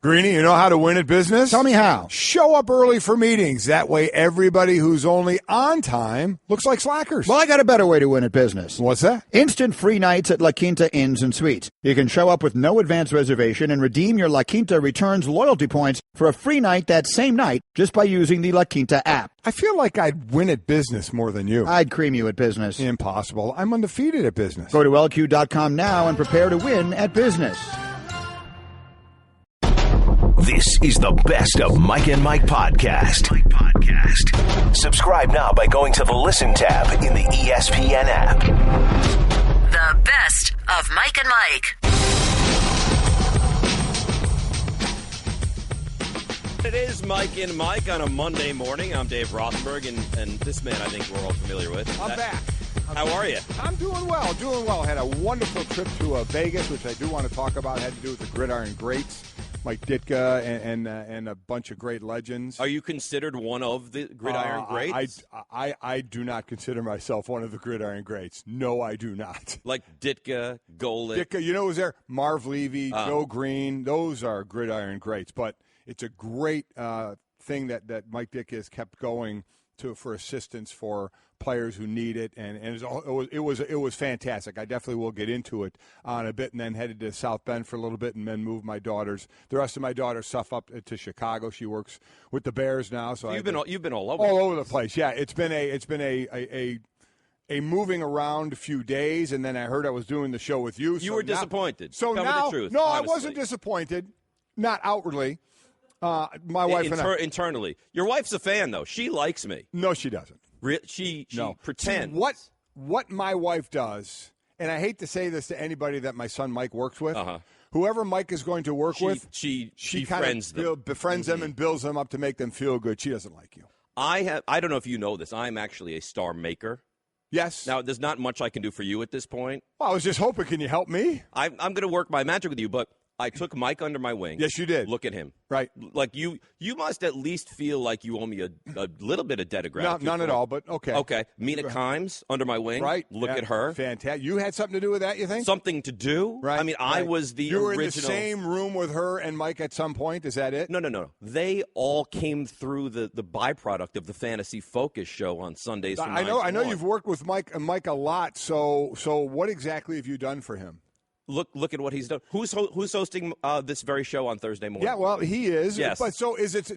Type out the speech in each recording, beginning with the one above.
Greenie, you know how to win at business? Tell me how. Show up early for meetings. That way everybody who's only on time looks like slackers. Well, I got a better way to win at business. What's that? Instant free nights at La Quinta Inns and Suites. You can show up with no advance reservation and redeem your La Quinta Returns loyalty points for a free night that same night just by using the La Quinta app. I feel like I'd win at business more than you. I'd cream you at business. Impossible. I'm undefeated at business. Go to LQ.com now and prepare to win at business. This is the Best of Mike and Mike podcast. Subscribe now by going to the Listen tab in the ESPN app. The Best of Mike and Mike. It is Mike and Mike on a Monday morning. I'm Dave Rothenberg, and this man I think we're all familiar with. I'm back. How are you? I'm doing well. Had a wonderful trip to Vegas, which I do want to talk about. It had to do with the Gridiron Greats. Mike Ditka and a bunch of great legends. Are you considered one of the Gridiron Greats? I do not consider myself one of the Gridiron Greats. No, I do not. Like Ditka, Golic. Ditka, you know who's there? Marv Levy, Joe Green. Those are Gridiron Greats. But it's a great thing that Mike Ditka has kept going for assistance for players who need it, and it was fantastic. I definitely will get into it on a bit, and then headed to South Bend for a little bit, and then moved the rest of my daughter's stuff up to Chicago. She works with the Bears now, so you've been all over the place. Yeah, it's been a moving around few days, and then I heard I was doing the show with you. You were disappointed. So Tell now, me the truth, no, honestly. I wasn't disappointed, not outwardly. My wife and I. Internally, your wife's a fan though. She likes me. No, she doesn't. She no. pretends. See, what my wife does, and I hate to say this to anybody that my son Mike works with, whoever Mike is going to work with, she kind of befriends them and builds them up to make them feel good. She doesn't like you. I don't know if you know this. I'm actually a star maker. Yes. Now, there's not much I can do for you at this point. Well, I was just hoping. Can you help me? I'm going to work my magic with you, but I took Mike under my wing. Yes, you did. Look at him. Right. Like you must at least feel like you owe me a little bit of debt of gratitude. None at all, but okay. Okay. Mina Kimes under my wing. Right. Look at her. Fantastic. You had something to do with that, you think? Something to do? Right. I mean, I was the original. You were in the same room with her and Mike at some point. Is that it? No. They all came through the byproduct of the Fantasy Focus show on Sundays from I know you've worked with Mike a lot, so what exactly have you done for him? Look at what he's done. Who's hosting this very show on Thursday morning? Yeah, well, he is. Yes. But so is it?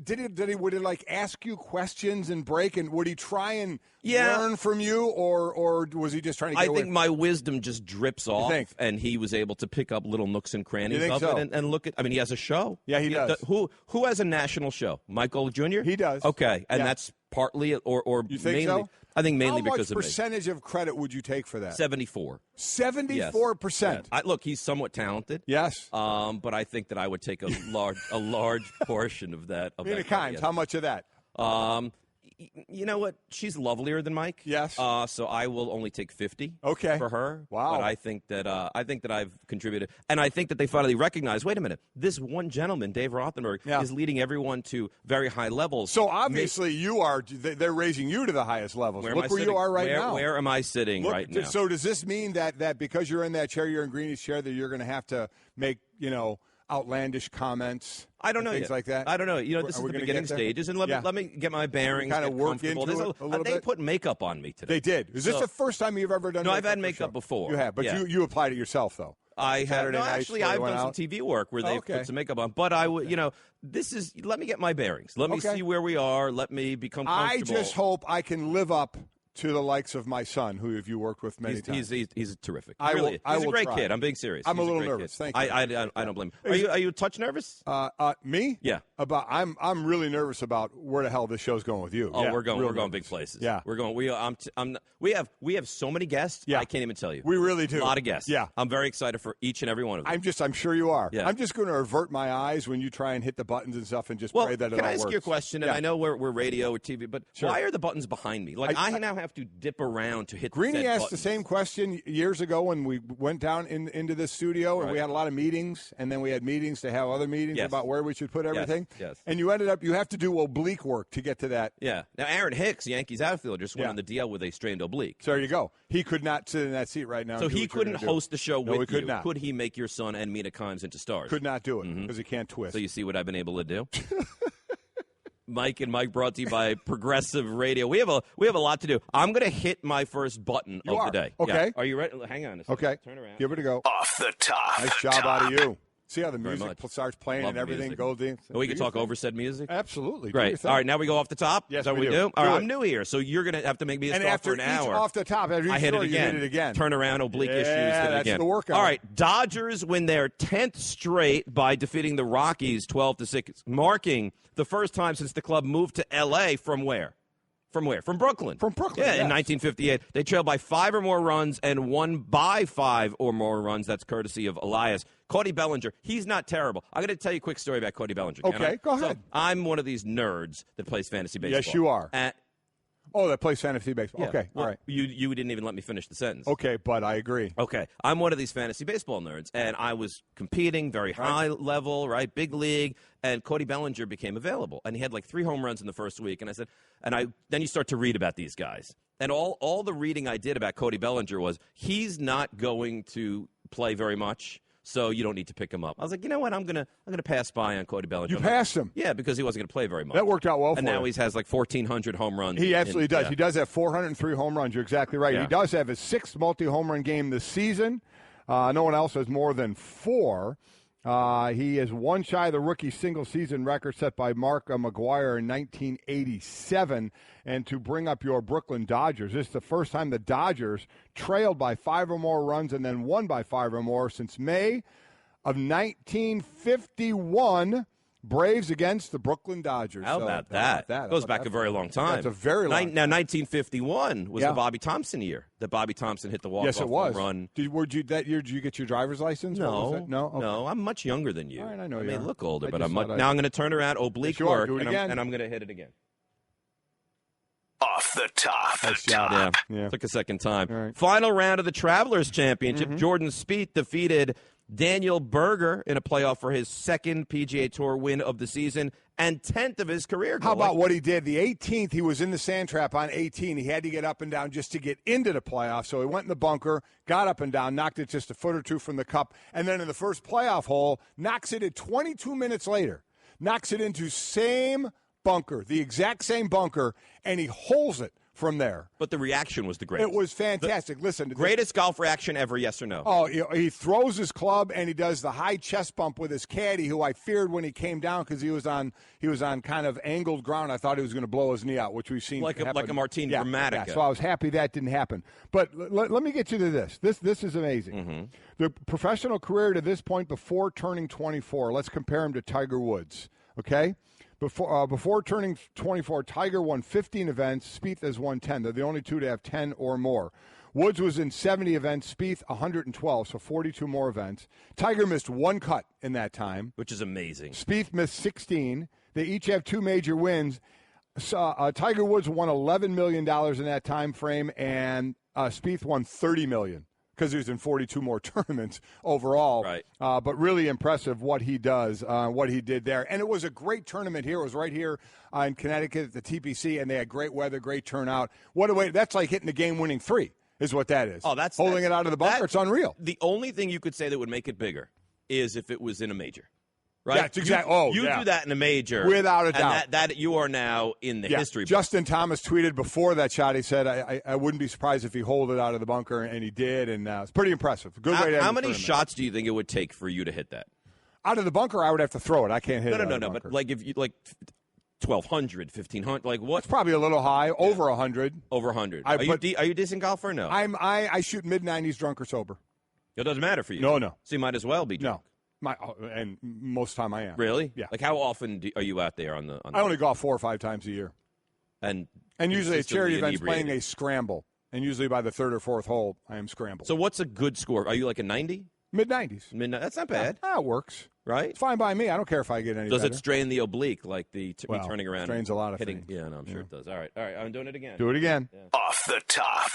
Would he like ask you questions and break, and would he try and learn from you, or was he just trying to get away? I think my wisdom just drips off, and he was able to pick up little nooks and crannies of it and look at. I mean, he has a show. Yeah, he does. Who has a national show? Michael Jr. He does. Okay, and that's partly or you think mainly. So? I think mainly because of me. How much percentage of credit would you take for that? 74. 74%. Yes. Look, he's somewhat talented. Yes. But I think that I would take a large portion of that. Mina Kimes, how much of that? You know what? She's lovelier than Mike. Yes. So I will only take 50. Okay. For her. Wow. But I think that I've contributed, and I think that they finally recognize. Wait a minute. This one gentleman, Dave Rothenberg, is leading everyone to very high levels. So obviously you are. They're raising you to the highest levels. Look where you are right now. Where am I sitting right now? So does this mean that because you're in that chair, you're in Greenie's chair, that you're going to have to make outlandish comments? I don't know things yet. like that. I don't know. This is the beginning stages, and let me get my bearings. Kind of work into it a little They bit. put makeup on me today. They did. Is this the first time you've ever done? No, makeup I've had makeup before. You have, but you applied it yourself though. I have. No, actually, I've done some TV work where they put some makeup on. But I would, this is. Let me get my bearings. Let me see where we are. Let me become comfortable. I just hope I can live up to the likes of my son, who have you worked with many times. He's terrific. He's a great kid. I'm being serious. I'm a little nervous. Thank you. I don't blame him. Are you a touch nervous? Me? Yeah. I'm really nervous about where the hell this show's going with you. Oh, yeah, we're going big places. Yeah. We're going. We have so many guests. Yeah. I can't even tell you. We really do. A lot of guests. Yeah. I'm very excited for each and every one of them. I'm sure you are. Yeah. I'm just going to avert my eyes when you try and hit the buttons and stuff and just pray that it all works. Can I ask you a question? And I know we're radio or TV, but why are the buttons behind me? Like I now have to dip around to hit Greeny asked buttons. the same question years ago when we went down into this studio, and we had a lot of meetings, and then we had meetings to have other meetings about where we should put everything. Yes. And you ended up, you have to do oblique work to get to that. Yeah. Now, Aaron Hicks, Yankees outfielder, just went on the DL with a strained oblique. So there you go. He could not sit in that seat right now. So he couldn't host the show with you. Could not. Could he make your son and Mina Kimes into stars? Could not do it because he can't twist. So you see what I've been able to do? Mike and Mike brought to you by Progressive Radio. We have a lot to do. I'm going to hit my first button of the day. Okay. Yeah. Are you ready? Hang on a second. Okay. Turn around. Give it a go. Off the top. Nice job out of you. See how the music starts playing and everything music. goes in? We can talk over said music? Absolutely. Great. All right, now we go off the top? Yes, Is that we what we do? All right, it. I'm new here, so you're going to have to make me a star for an hour. And after off the top, every I hit it again. You hit it again. Turn around, oblique issues, hit it that's again. the workout. All right, Dodgers win their 10th straight by defeating the Rockies 12-6, marking the first time since the club moved to L.A. from where? From where? From Brooklyn. From Brooklyn, Yeah, yes. in 1958. They trailed by 5 or more runs and won by 5 or more runs. That's courtesy of Elias. Cody Bellinger, he's not terrible. I'm going to tell you a quick story about Cody Bellinger. Okay, go ahead. So, I'm one of these nerds that plays fantasy baseball. Yes, you are. That plays fantasy baseball. Yeah. Okay, Well, all right. You didn't even let me finish the sentence. Okay, but I agree. Okay, I'm one of these fantasy baseball nerds, and I was competing very high level, right, big league, and Cody Bellinger became available, and he had like 3 home runs in the first week, and I said, then you start to read about these guys, and all the reading I did about Cody Bellinger was he's not going to play very much. So you don't need to pick him up. I was like, you know what? I'm gonna pass by on Cody Bellinger. You passed him. Yeah, because he wasn't going to play very much. That worked out well for him. And now he has like 1,400 home runs. He absolutely does. Yeah. He does have 403 home runs. You're exactly right. Yeah. He does have his 6th multi-home run game this season. No one else has more than 4. He is one shy of the rookie single-season record set by Mark McGwire in 1987. And to bring up your Brooklyn Dodgers, this is the first time the Dodgers trailed by 5 or more runs and then won by 5 or more since May of 1951. Braves against the Brooklyn Dodgers. How about that? Goes back a very long time. That's a very long time. Now, 1951 was the Bobby Thompson year that Bobby Thompson hit the walk-off home run. That year, did you get your driver's license? No. Okay. No, I'm much younger than you. All right, I know I you may are. look older, I but just I'm much. thought Now I'm going to turn around, oblique Yes, you are. work, Do it again. and I'm going to hit it again. Off the top. Nice job. Yeah. Took a second time. Right. Final round of the Travelers Championship. Jordan Spieth defeated Daniel Berger in a playoff for his 2nd PGA Tour win of the season and 10th of his career. How about what he did? The 18th, he was in the sand trap on 18. He had to get up and down just to get into the playoff. So he went in the bunker, got up and down, knocked it just a foot or two from the cup, and then in the first playoff hole, knocks it at 22 minutes later. Knocks it into same bunker, the exact same bunker, and he holes it from there. But the reaction was the greatest. It was fantastic. Listen, greatest golf reaction ever, yes or no? Oh, he throws his club and he does the high chest bump with his caddy, who I feared when he came down because he was on kind of angled ground. I thought he was going to blow his knee out, which we've seen happen. Like a Martin Dramatica. Yeah, so I was happy that didn't happen. But let me get you to this. This is amazing. Mm-hmm. The professional career to this point before turning 24. Let's compare him to Tiger Woods. Okay. Before turning 24, Tiger won 15 events. Spieth has won 10. They're the only two to have 10 or more. Woods was in 70 events. Spieth, 112, so 42 more events. Tiger missed 1 cut in that time. Which is amazing. Spieth missed 16. They each have 2 major wins. Tiger Woods won $11 million in that time frame, and Spieth won $30 million. Because he was in 42 more tournaments overall. Right. But really impressive what he does, what he did there. And it was a great tournament here. It was right here in Connecticut at the TPC, and they had great weather, great turnout. What a way. That's like hitting the game-winning 3 is what that is. Oh, that's holding it out of the bunker. It's unreal. The only thing you could say that would make it bigger is if it was in a major. Right? Yeah, it's exactly. You do that in a major. Without a doubt. And that you are now in the history book. Justin Thomas tweeted before that shot, he said, I wouldn't be surprised if he holed it out of the bunker, and he did, and it's pretty impressive. Good way to How end the many tournament. shots do you think it would take for you to hit that? Out of the bunker, I would have to throw it. I can't hit it. No, but like if you 1,200, 1,500, like what? It's probably a little high, over 100. Over 100. Are you a decent golfer or no? I shoot mid-90s drunk or sober. It doesn't matter for you. No. So you might as well be drunk. No. And most of the time I am. Really? Yeah. Like how often are you out there on the I only golf 4 or 5 times a year. And usually at charity events inebriated. playing a scramble. And usually by the 3rd or 4th hole, I am scrambled. So what's a good score? Are you like a 90? Mid-90s. That's not bad. That works. Right? It's fine by me. I don't care if I get any Does better. it strain the oblique, like me turning around? Strains a lot of hitting, things. Yeah, no, I'm sure it does. All right. I'm doing it again. Do it again. Yeah. Off the top.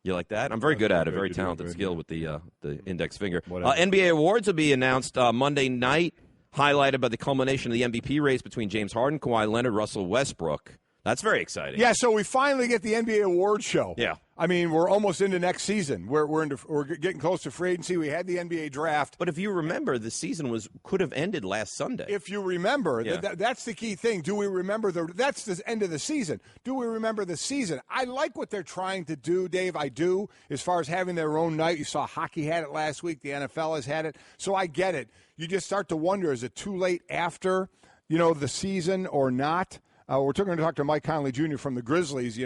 You like that? I'm very good at it. Very talented skill with the index finger. NBA awards will be announced Monday night, highlighted by the culmination of the MVP race between James Harden, Kawhi Leonard, Russell Westbrook. That's very exciting. Yeah, so we finally get the NBA awards show. Yeah. I mean, we're almost into next season. We're getting close to free agency. We had the NBA draft. But if you remember, the season could have ended last Sunday. If you remember, that's the key thing. Do we remember that's the end of the season? Do we remember the season? I like what they're trying to do, Dave. I do, as far as having their own night. You saw hockey had it last week. The NFL has had it. So I get it. You just start to wonder, is it too late after, the season or not? We're going to talk to Mike Conley Jr. from the Grizzlies,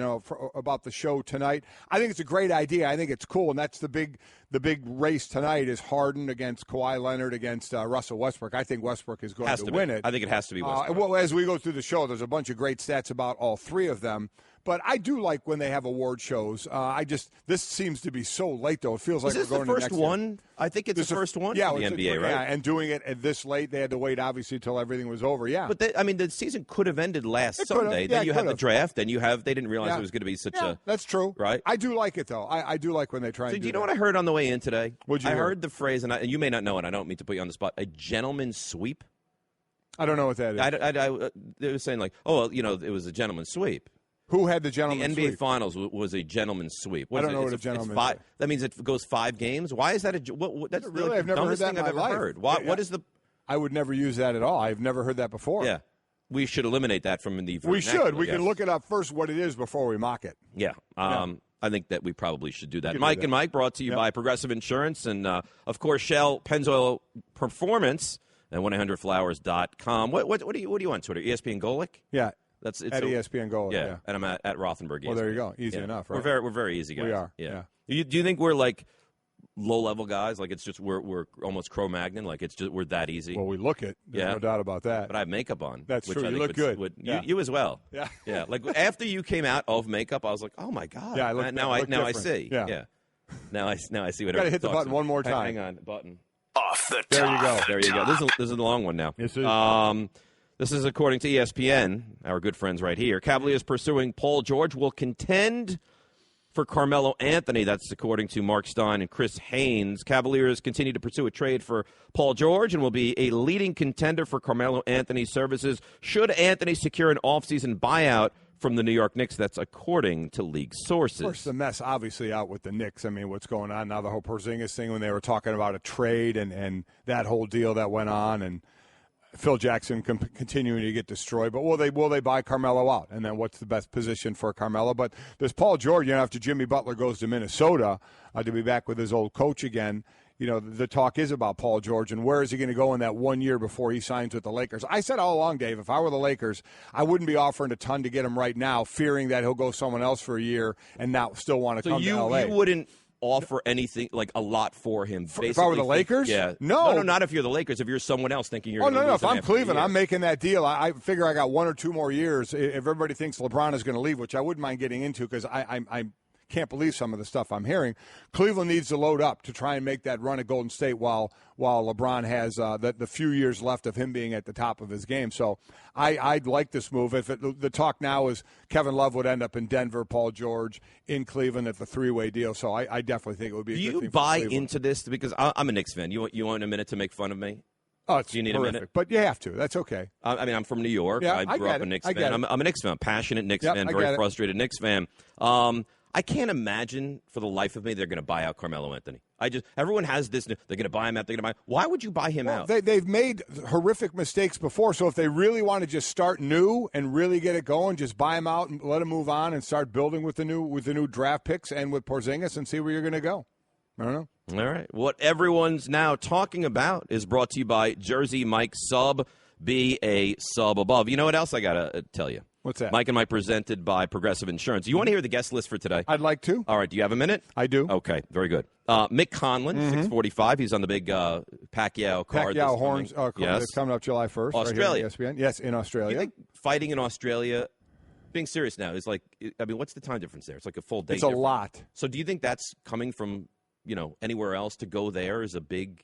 about the show tonight. I think it's a great idea. I think it's cool, and that's the big race tonight is Harden against Kawhi Leonard against Russell Westbrook. I think Westbrook is going to win it. I think it has to be Westbrook. Well, as we go through the show, there's a bunch of great stats about all three of them. But I do like when they have award shows. This seems to be so late, though. It feels like we're going to next year. Is this the first one? I think it's the first one for the NBA, right? Yeah, and doing it at this late, they had to wait, obviously, until everything was over, yeah. But, the season could have ended last Sunday. Then you have the draft, then you have – they didn't realize it was going to be such a – that's true. Right? I do like it, though. I do like when they try and do you know what I heard on the way in today? What'd you hear? I heard the phrase, and you may not know it. I don't mean to put you on the spot. A gentleman's sweep? I don't know what that is. They were saying, like, it was a gentleman's sweep. Who had the gentleman's sweep? The NBA sweep? Finals was a gentleman's sweep. I don't know what a gentleman's sweep. That means it goes 5 games? Why is that that's really? the I've never heard dumbest that thing in I've my ever life. heard. What is the... I would never use that at all. I've never heard that before. Yeah. We should eliminate that from the We should. We can look it up first what it is before we mock it. Yeah. I think that we probably should do that. Mike and Mike brought to you by Progressive Insurance and, of course, Shell Pennzoil Performance and 1-800-Flowers.com. What do you on Twitter? ESPN Golic? Yeah. It's at ESPN Golic. Yeah. And I'm at Rothenberg. Well, there you go. Easy enough, right? We're very easy guys. We are. Yeah. Do you think we're like low-level guys? Like it's just we're almost Cro-Magnon? Like it's just we're that easy? Well, we look it. There's no doubt about that. But I have makeup on. That's which true. I You think look good. You as well. Yeah. Yeah. Like after you came out of makeup, I was like, oh my god. Yeah. Now I see. Yeah. Now I see what. Got to hit the button one more time. Hang on, button. Off the top. There you go. This is the long one now. Yes, it is. This is according to ESPN, our good friends right here. Cavaliers pursuing Paul George will contend for Carmelo Anthony. That's according to Mark Stein and Chris Haynes. Cavaliers continue to pursue a trade for Paul George and will be a leading contender for Carmelo Anthony's services should Anthony secure an offseason buyout from the New York Knicks. That's according to league sources. Of course, the mess obviously out with the Knicks. I mean, what's going on now, the whole Porzingis thing when they were talking about a trade and that whole deal that went on and Phil Jackson continuing to get destroyed. But will they buy Carmelo out? And then what's the best position for Carmelo? But there's Paul George, after Jimmy Butler goes to Minnesota to be back with his old coach again. The talk is about Paul George and where is he going to go in that 1 year before he signs with the Lakers. I said all along, Dave, if I were the Lakers, I wouldn't be offering a ton to get him right now, fearing that he'll go someone else for a year and not still want to come to L.A. You wouldn't offer anything, like a lot for him. If I were the Lakers? Yeah. No, not if you're the Lakers. If you're someone else thinking you're no. If I'm Cleveland, I'm making that deal. I figure I got 1 or 2 more years. If everybody thinks LeBron is going to leave, which I wouldn't mind getting into because I can't believe some of the stuff I'm hearing. Cleveland needs to load up to try and make that run at Golden State while LeBron has the few years left of him being at the top of his game. So I'd like this move. If the talk now is Kevin Love would end up in Denver, Paul George in Cleveland at the 3-way deal. So I definitely think it would be a good thing for Cleveland. Do you buy into this? Because I'm a Knicks fan. You want a minute to make fun of me? Oh, it's Do you need horrific, a minute? But you have to. That's okay. I'm from New York. Yeah, I grew up a Knicks fan. I'm a Knicks fan, passionate Knicks fan, very frustrated Knicks fan. I can't imagine for the life of me they're going to buy out Carmelo Anthony. Everyone has this. They're going to buy him out. They're going to buy. Why would you buy him out? They've made horrific mistakes before. So if they really want to just start new and really get it going, just buy him out and let him move on and start building with the new draft picks and with Porzingis and see where you're going to go. I don't know. All right. What everyone's now talking about is brought to you by Jersey Mike Sub. Be a sub above. You know what else I got to tell you? What's that? Mike and Mike presented by Progressive Insurance. You want to hear the guest list for today? I'd like to. All right. Do you have a minute? I do. Okay. Very good. Mick Conlon, 645. He's on the big Pacquiao card. Pacquiao horns. Yes. It's coming up July 1st. Australia. Right here on ESPN. Yes, in Australia. You think fighting in Australia, being serious now, is like, what's the time difference there? It's like a full day. It's a lot. So do you think that's coming from anywhere else to go there is a big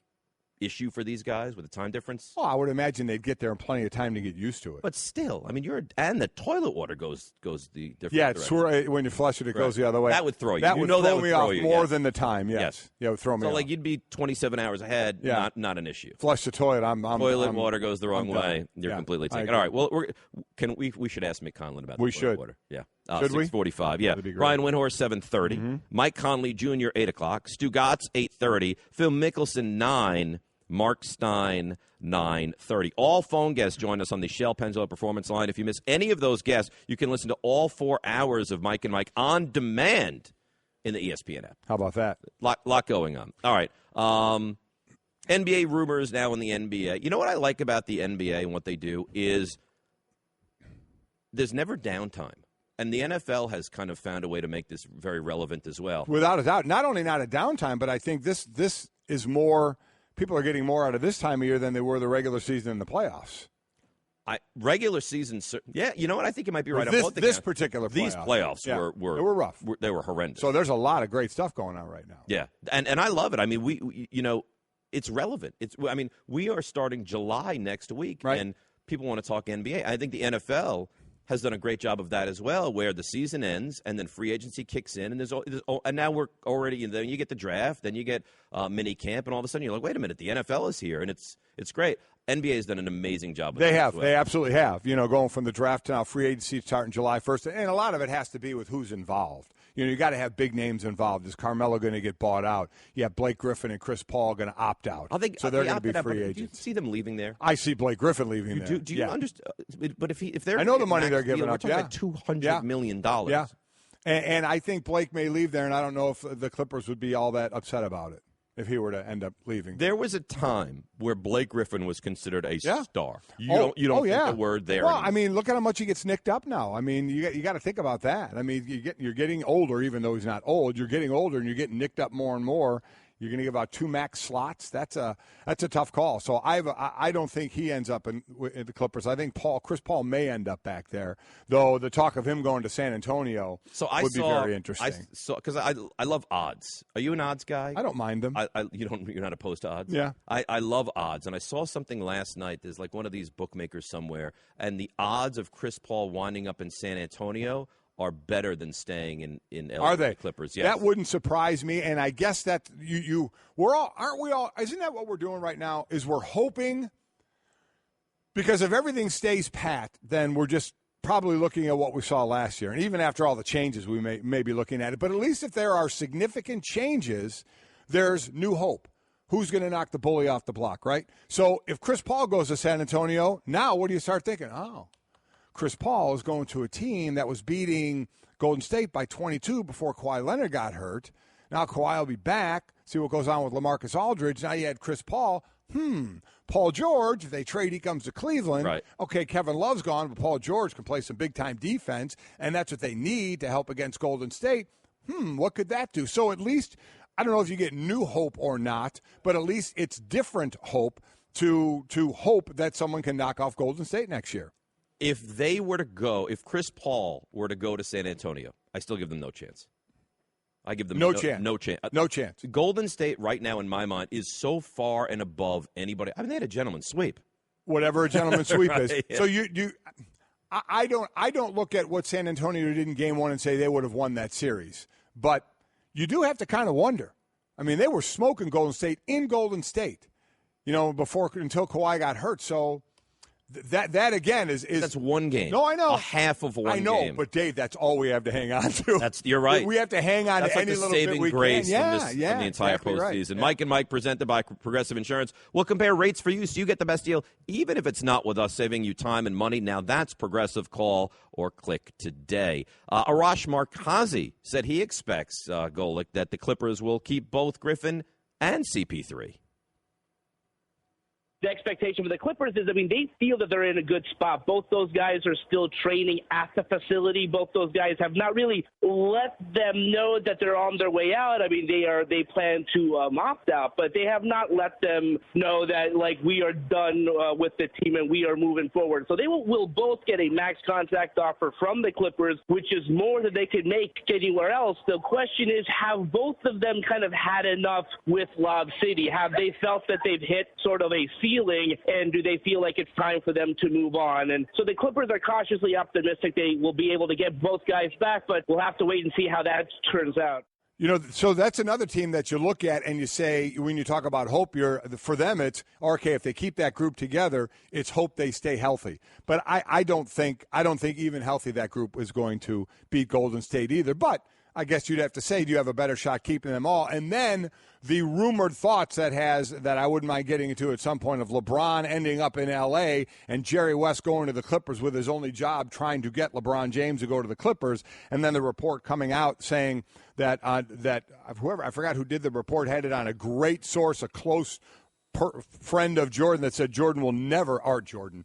issue for these guys with the time difference? Oh, I would imagine they'd get there in plenty of time to get used to it. But still, I mean, and the toilet water goes the different direction. When you flush it, it goes the other way. That would throw you. That would throw me off more than the time. Yes. Yeah, it would throw me off. So, you'd be 27 hours ahead. Yeah. Not an issue. Flush the toilet. Toilet water goes the wrong way. You're completely taken. All right. Well, we should ask Mick Conlon about the toilet water. Yeah. Should 6:45. Yeah. Brian Windhorst 7:30. Mm-hmm. Mike Conley Jr. 8:00. Stu Gatz 8:30. Phil Mickelson 9. Mark Stein, 9:30. All phone guests join us on the Shell Pennzoil Performance Line. If you miss any of those guests, you can listen to all 4 hours of Mike and Mike on demand in the ESPN app. How about that? Lot going on. All right. NBA rumors now in the NBA. You know what I like about the NBA and what they do is there's never downtime. And the NFL has kind of found a way to make this very relevant as well. Without a doubt. Not only not a downtime, but I think this is more – people are getting more out of this time of year than they were the regular season and the playoffs. Regular season, yeah. You know what? I think you might be right. These particular playoffs. These playoffs were they were rough. They were horrendous. So there's a lot of great stuff going on right now. Yeah, and I love it. I mean, we it's relevant. We are starting July next week, right. And people want to talk NBA. I think the NFL has done a great job of that as well, where the season ends and then free agency kicks in, and now we're already. Then you get the draft, then you get mini camp, and all of a sudden you're like, wait a minute, the NFL is here, and it's great. NBA has done an amazing job. They have. They absolutely have. Going from the draft to now, free agency starting July 1st, and a lot of it has to be with who's involved. You got to have big names involved. Is Carmelo going to get bought out? You have Blake Griffin and Chris Paul going to opt out. So they're going to be free agents. Do you see them leaving there? I see Blake Griffin leaving there. Do you understand? But if they're, I know the money they're giving up. We're talking about $200 million. Yeah, and I think Blake may leave there, and I don't know if the Clippers would be all that upset about it if he were to end up leaving. There was a time where Blake Griffin was considered a star. You don't think the word there. Well, anymore. Look at how much he gets nicked up now. You got to think about that. You're getting older, even though he's not old. You're getting older, and you're getting nicked up more and more. You're going to give out 2 max slots. That's a tough call. So I don't think he ends up in the Clippers. I think Chris Paul may end up back there, though. The talk of him going to San Antonio would be very interesting. Because I love odds. Are you an odds guy? I don't mind them. You're not opposed to odds? Yeah. I love odds, and I saw something last night. There's like one of these bookmakers somewhere, and the odds of Chris Paul winding up in San Antonio are better than staying in LA. Are they? Clippers? Yes. That wouldn't surprise me, and I guess that aren't we all? Isn't that what we're doing right now? Is we're hoping, because if everything stays pat, then we're just probably looking at what we saw last year, and even after all the changes, we may be looking at it. But at least if there are significant changes, there's new hope. Who's going to knock the bully off the block, right? So if Chris Paul goes to San Antonio, now what do you start thinking? Oh, Chris Paul is going to a team that was beating Golden State by 22 before Kawhi Leonard got hurt. Now Kawhi will be back. See what goes on with LaMarcus Aldridge. Now you had Chris Paul. Paul George, if they trade, he comes to Cleveland. Right. Okay, Kevin Love's gone, but Paul George can play some big-time defense, and that's what they need to help against Golden State. What could that do? So at least, I don't know if you get new hope or not, but at least it's different hope to hope that someone can knock off Golden State next year. If Chris Paul were to go to San Antonio, I still give them no chance. I give them no chance. No chance. Golden State right now, in my mind, is so far and above anybody. They had a gentleman's sweep. Whatever a gentleman's sweep is. Yeah. So I don't look at what San Antonio did in Game 1 and say they would have won that series. But you do have to kind of wonder. They were smoking Golden State in Golden State, until Kawhi got hurt. So. That again is that's one game. No, I know. A half of one game. I know, but Dave, that's all we have to hang on to. You're right. We have to hang on to any little bit we can. That's like the saving grace from the entire postseason. Right. Yeah. Mike and Mike, presented by Progressive Insurance. We'll compare rates for you so you get the best deal, even if it's not with us, saving you time and money. Now that's Progressive. Call or click today. Arash Markazi said he expects, Golic, that the Clippers will keep both Griffin and CP3. the expectation for the Clippers is, they feel that they're in a good spot. Both those guys are still training at the facility. Both those guys have not really let them know that they're on their way out. They plan to opt out, but they have not let them know that, like, we are done with the team and we are moving forward. So they will both get a max contract offer from the Clippers, which is more than they could make anywhere else. The question is, have both of them kind of had enough with Lob City? Have they felt that they've hit sort of a ceiling, and do they feel like it's time for them to move on? And so the Clippers are cautiously optimistic they will be able to get both guys back, but we'll have to wait and see how that turns out. So that's another team that you look at and you say, when you talk about hope, for them it's, okay, if they keep that group together, it's hope they stay healthy. But I don't think even healthy that group is going to beat Golden State either. But I guess you'd have to say, do you have a better shot keeping them all? And then the rumored thoughts that I wouldn't mind getting into at some point of LeBron ending up in L.A. and Jerry West going to the Clippers with his only job trying to get LeBron James to go to the Clippers, and then the report coming out saying that whoever, I forgot who did the report, had it on a great source, a close friend of Jordan, that said LeBron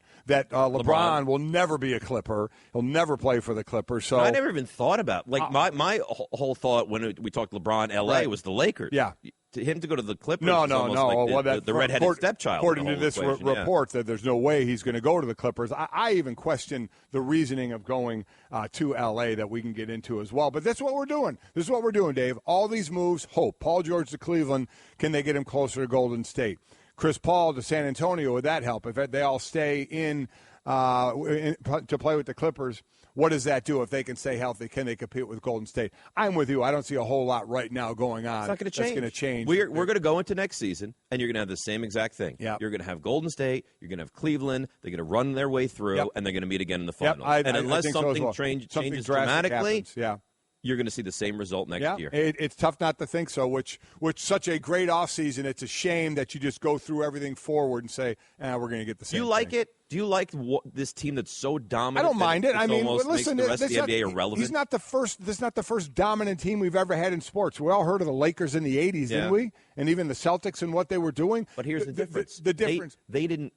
will never be a Clipper. He'll never play for the Clippers. So I never even thought about, my whole thought when we talked LeBron L.A. was the Lakers. Yeah. To him to go to the Clippers no. Like the redheaded stepchild. According to this report, that there's no way he's going to go to the Clippers. I even question the reasoning of going to L.A. that we can get into as well. But that's what we're doing. This is what we're doing, Dave. All these moves, hope. Paul George to Cleveland, can they get him closer to Golden State? Chris Paul to San Antonio, would that help? If they all stay in to play with the Clippers, what does that do if they can stay healthy? Can they compete with Golden State? I'm with you. I don't see a whole lot right now going on. It's not going to change. That's going to change. We're going to go into next season, and you're going to have the same exact thing. Yep. You're going to have Golden State. You're going to have Cleveland. They're going to run their way through, and they're going to meet again in the finals. And unless something changes dramatically, happens, you're going to see the same result next year. It's tough not to think so, which such a great offseason. It's a shame that you just go through everything forward and say, we're going to get the same Do you like thing. it? Do you like this team that's so dominant? I don't mind it. Listen, makes the rest of the NBA irrelevant. This is not the first dominant team we've ever had in sports. We all heard of the Lakers in the 80s, didn't we? And even the Celtics and what they were doing. But here's the difference. The difference. They didn't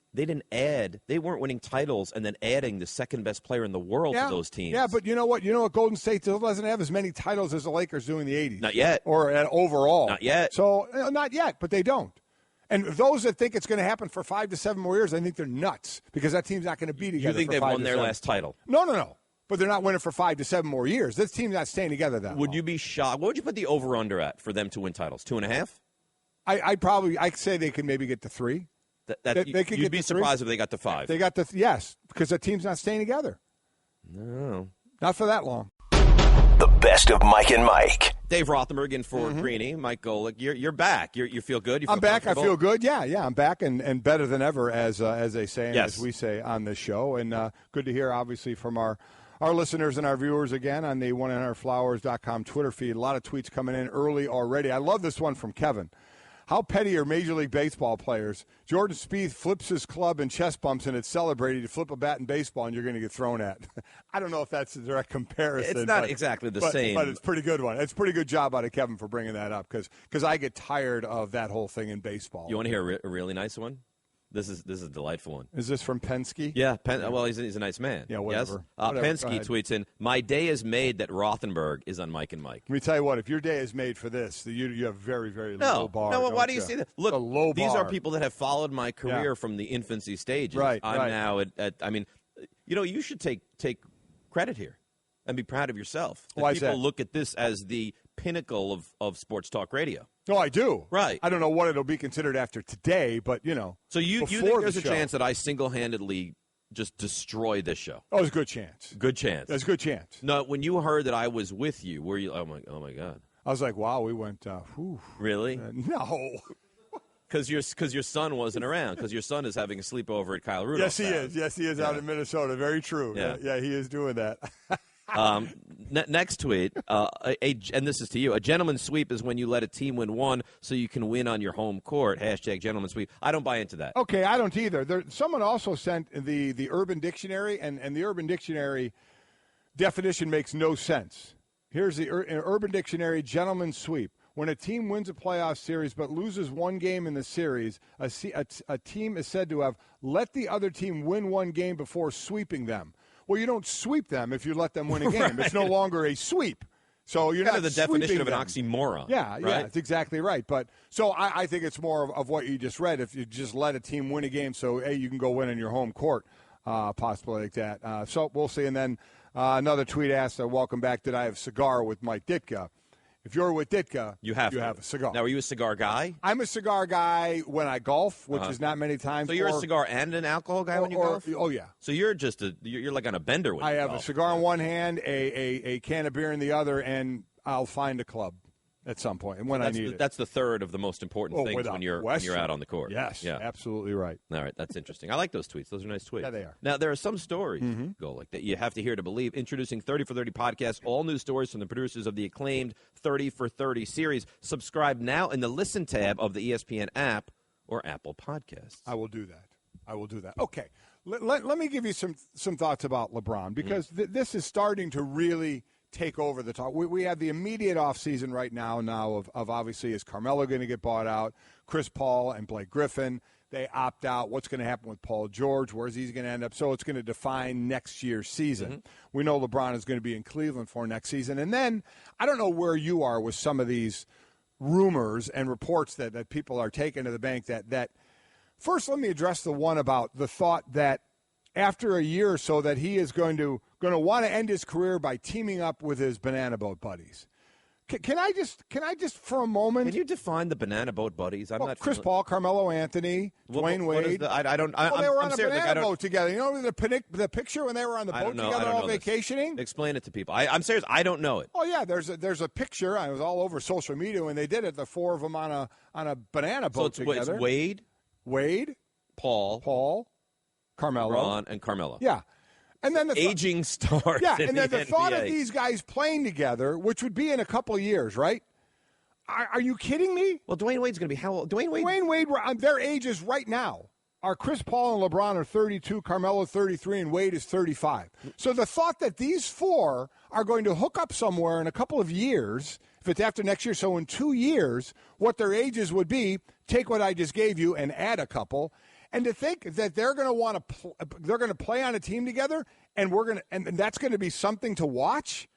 add. They weren't winning titles and then adding the second best player in the world to those teams. Yeah, but you know what? Golden State still doesn't have as many titles as the Lakers do in the 80s. Not yet. Or overall. Not yet. So, not yet, but they don't. And those that think it's going to happen for 5 to 7 more years, I think they're nuts because that team's not going to be together. You think they've won their last title? No. But they're not winning for 5 to 7 more years. This team's not staying together that long. Would you be shocked? What would you put the over-under at for them to win titles? 2.5? I'd say they could maybe get to 3. You'd be surprised if they got to 5. They got yes, because the team's not staying together. No. Not for that long. The best of Mike and Mike. Dave Rothenberg in for Greeny. Mike Golic, you're back. You feel good? You feel I'm back. I feel good. Yeah, I'm back and better than ever, as they say, and as we say on this show. And good to hear, obviously, from our listeners and our viewers again on the 100flowers.com Twitter feed. A lot of tweets coming in early already. I love this one from Kevin. How petty are Major League Baseball players? Jordan Spieth flips his club and chest bumps, and it's celebrated. You flip a bat in baseball, and you're going to get thrown at. I don't know if that's a direct comparison. It's not exactly the same. But it's a pretty good one. It's a pretty good job out of Kevin for bringing that up because I get tired of that whole thing in baseball. You want to hear a really nice one? This is a delightful one. Is this from Penske? Yeah. Well, he's a nice man. Yeah, whatever. Yes? Penske tweets in, my day is made that Rothenberg is on Mike and Mike. Let me tell you what, if your day is made for this, you have very, very low bar. No, why do you see that? Look, low these bar. are people that have followed my career from the infancy stages. Right, I'm now you should take credit here and be proud of yourself. Why is that? People look at this as the pinnacle of sports talk radio. No, I do. Right. I don't know what it'll be considered after today, but, So you think there's a chance that I single-handedly just destroy this show? Oh, there's a good chance. Good chance. There's a good chance. No, when you heard that I was with you, were you, oh my God. I was like, wow, we went, Really? No. Because your son wasn't around, because your son is having a sleepover at Kyle Rudolph's house. Yes, he is out in Minnesota. Very true. Yeah, he is doing that. Next tweet, and this is to you. A gentleman's sweep is when you let a team win one so you can win on your home court. # gentleman's sweep. I don't buy into that. Okay, I don't either. Someone also sent the Urban Dictionary, and the Urban Dictionary definition makes no sense. Here's the Urban Dictionary gentleman's sweep. When a team wins a playoff series but loses one game in the series, a team is said to have let the other team win one game before sweeping them. Well, you don't sweep them if you let them win a game. Right. It's no longer a sweep. So you're kind not of the definition of an them. oxymoron. Yeah, right? Yeah, that's exactly right. But so I think it's more of what you just read. If you just let a team win a game, so hey, you can go win in your home court, possibly like that. So we'll see. And then another tweet asked, "Welcome back. Did I have a cigar with Mike Ditka?" If you're with Ditka, you have a cigar. Now, are you a cigar guy? I'm a cigar guy when I golf, which is not many times. So you're a cigar and an alcohol guy when you golf? Oh, yeah. So you're just you're like on a bender when you golf. I have a cigar in one hand, a can of beer in the other, and I'll find a club at some point and when I need it. That's the third of the most important things when you're out on the court. Yes, yeah. Absolutely right. All right, that's interesting. I like those tweets. Those are nice tweets. Yeah, they are. Now, there are some stories, Golic, that you have to hear to believe. Introducing 30 for 30 podcast, all new stories from the producers of the acclaimed 30 for 30 series. Subscribe now in the Listen tab of the ESPN app or Apple Podcasts. I will do that. Okay, let me give you some thoughts about LeBron, because this is starting to really take over the talk. We have the immediate offseason right now of obviously, is Carmelo going to get bought out? Chris Paul and Blake Griffin, they opt out. What's going to happen with Paul George? Where's he going to end up? So it's going to define next year's season. We know LeBron is going to be in Cleveland for next season. And then I don't know where you are with some of these rumors and reports that people are taking to the bank that first, let me address the one about the thought that after a year or so that he is going to want to end his career by teaming up with his banana boat buddies. Can I just for a moment? Can you define the banana boat buddies? I'm not. Chris Paul, Carmelo Anthony, Dwayne Wade. I don't. They were on a banana boat together. You know the picture when they were on the boat together all vacationing? Explain it to people. I'm serious. I don't know it. Oh yeah, there's a picture. I was all over social media when they did it. The four of them on a banana boat together. It's Wade, Paul, Carmelo, LeBron, and Carmelo. Yeah. And then the aging stars. Yeah, and then the NBA. thought of these guys playing together, which would be in a couple of years, right? Are you kidding me? Well, Dwayne Wade's going to be how old? Dwayne Wade, their ages right now are Chris Paul and LeBron are 32, Carmelo 33, and Wade is 35. So the thought that these four are going to hook up somewhere in a couple of years, if it's after next year, so in 2 years, what their ages would be, take what I just gave you and add a couple. And to think that they're going to play on a team together, and and that's going to be something to watch.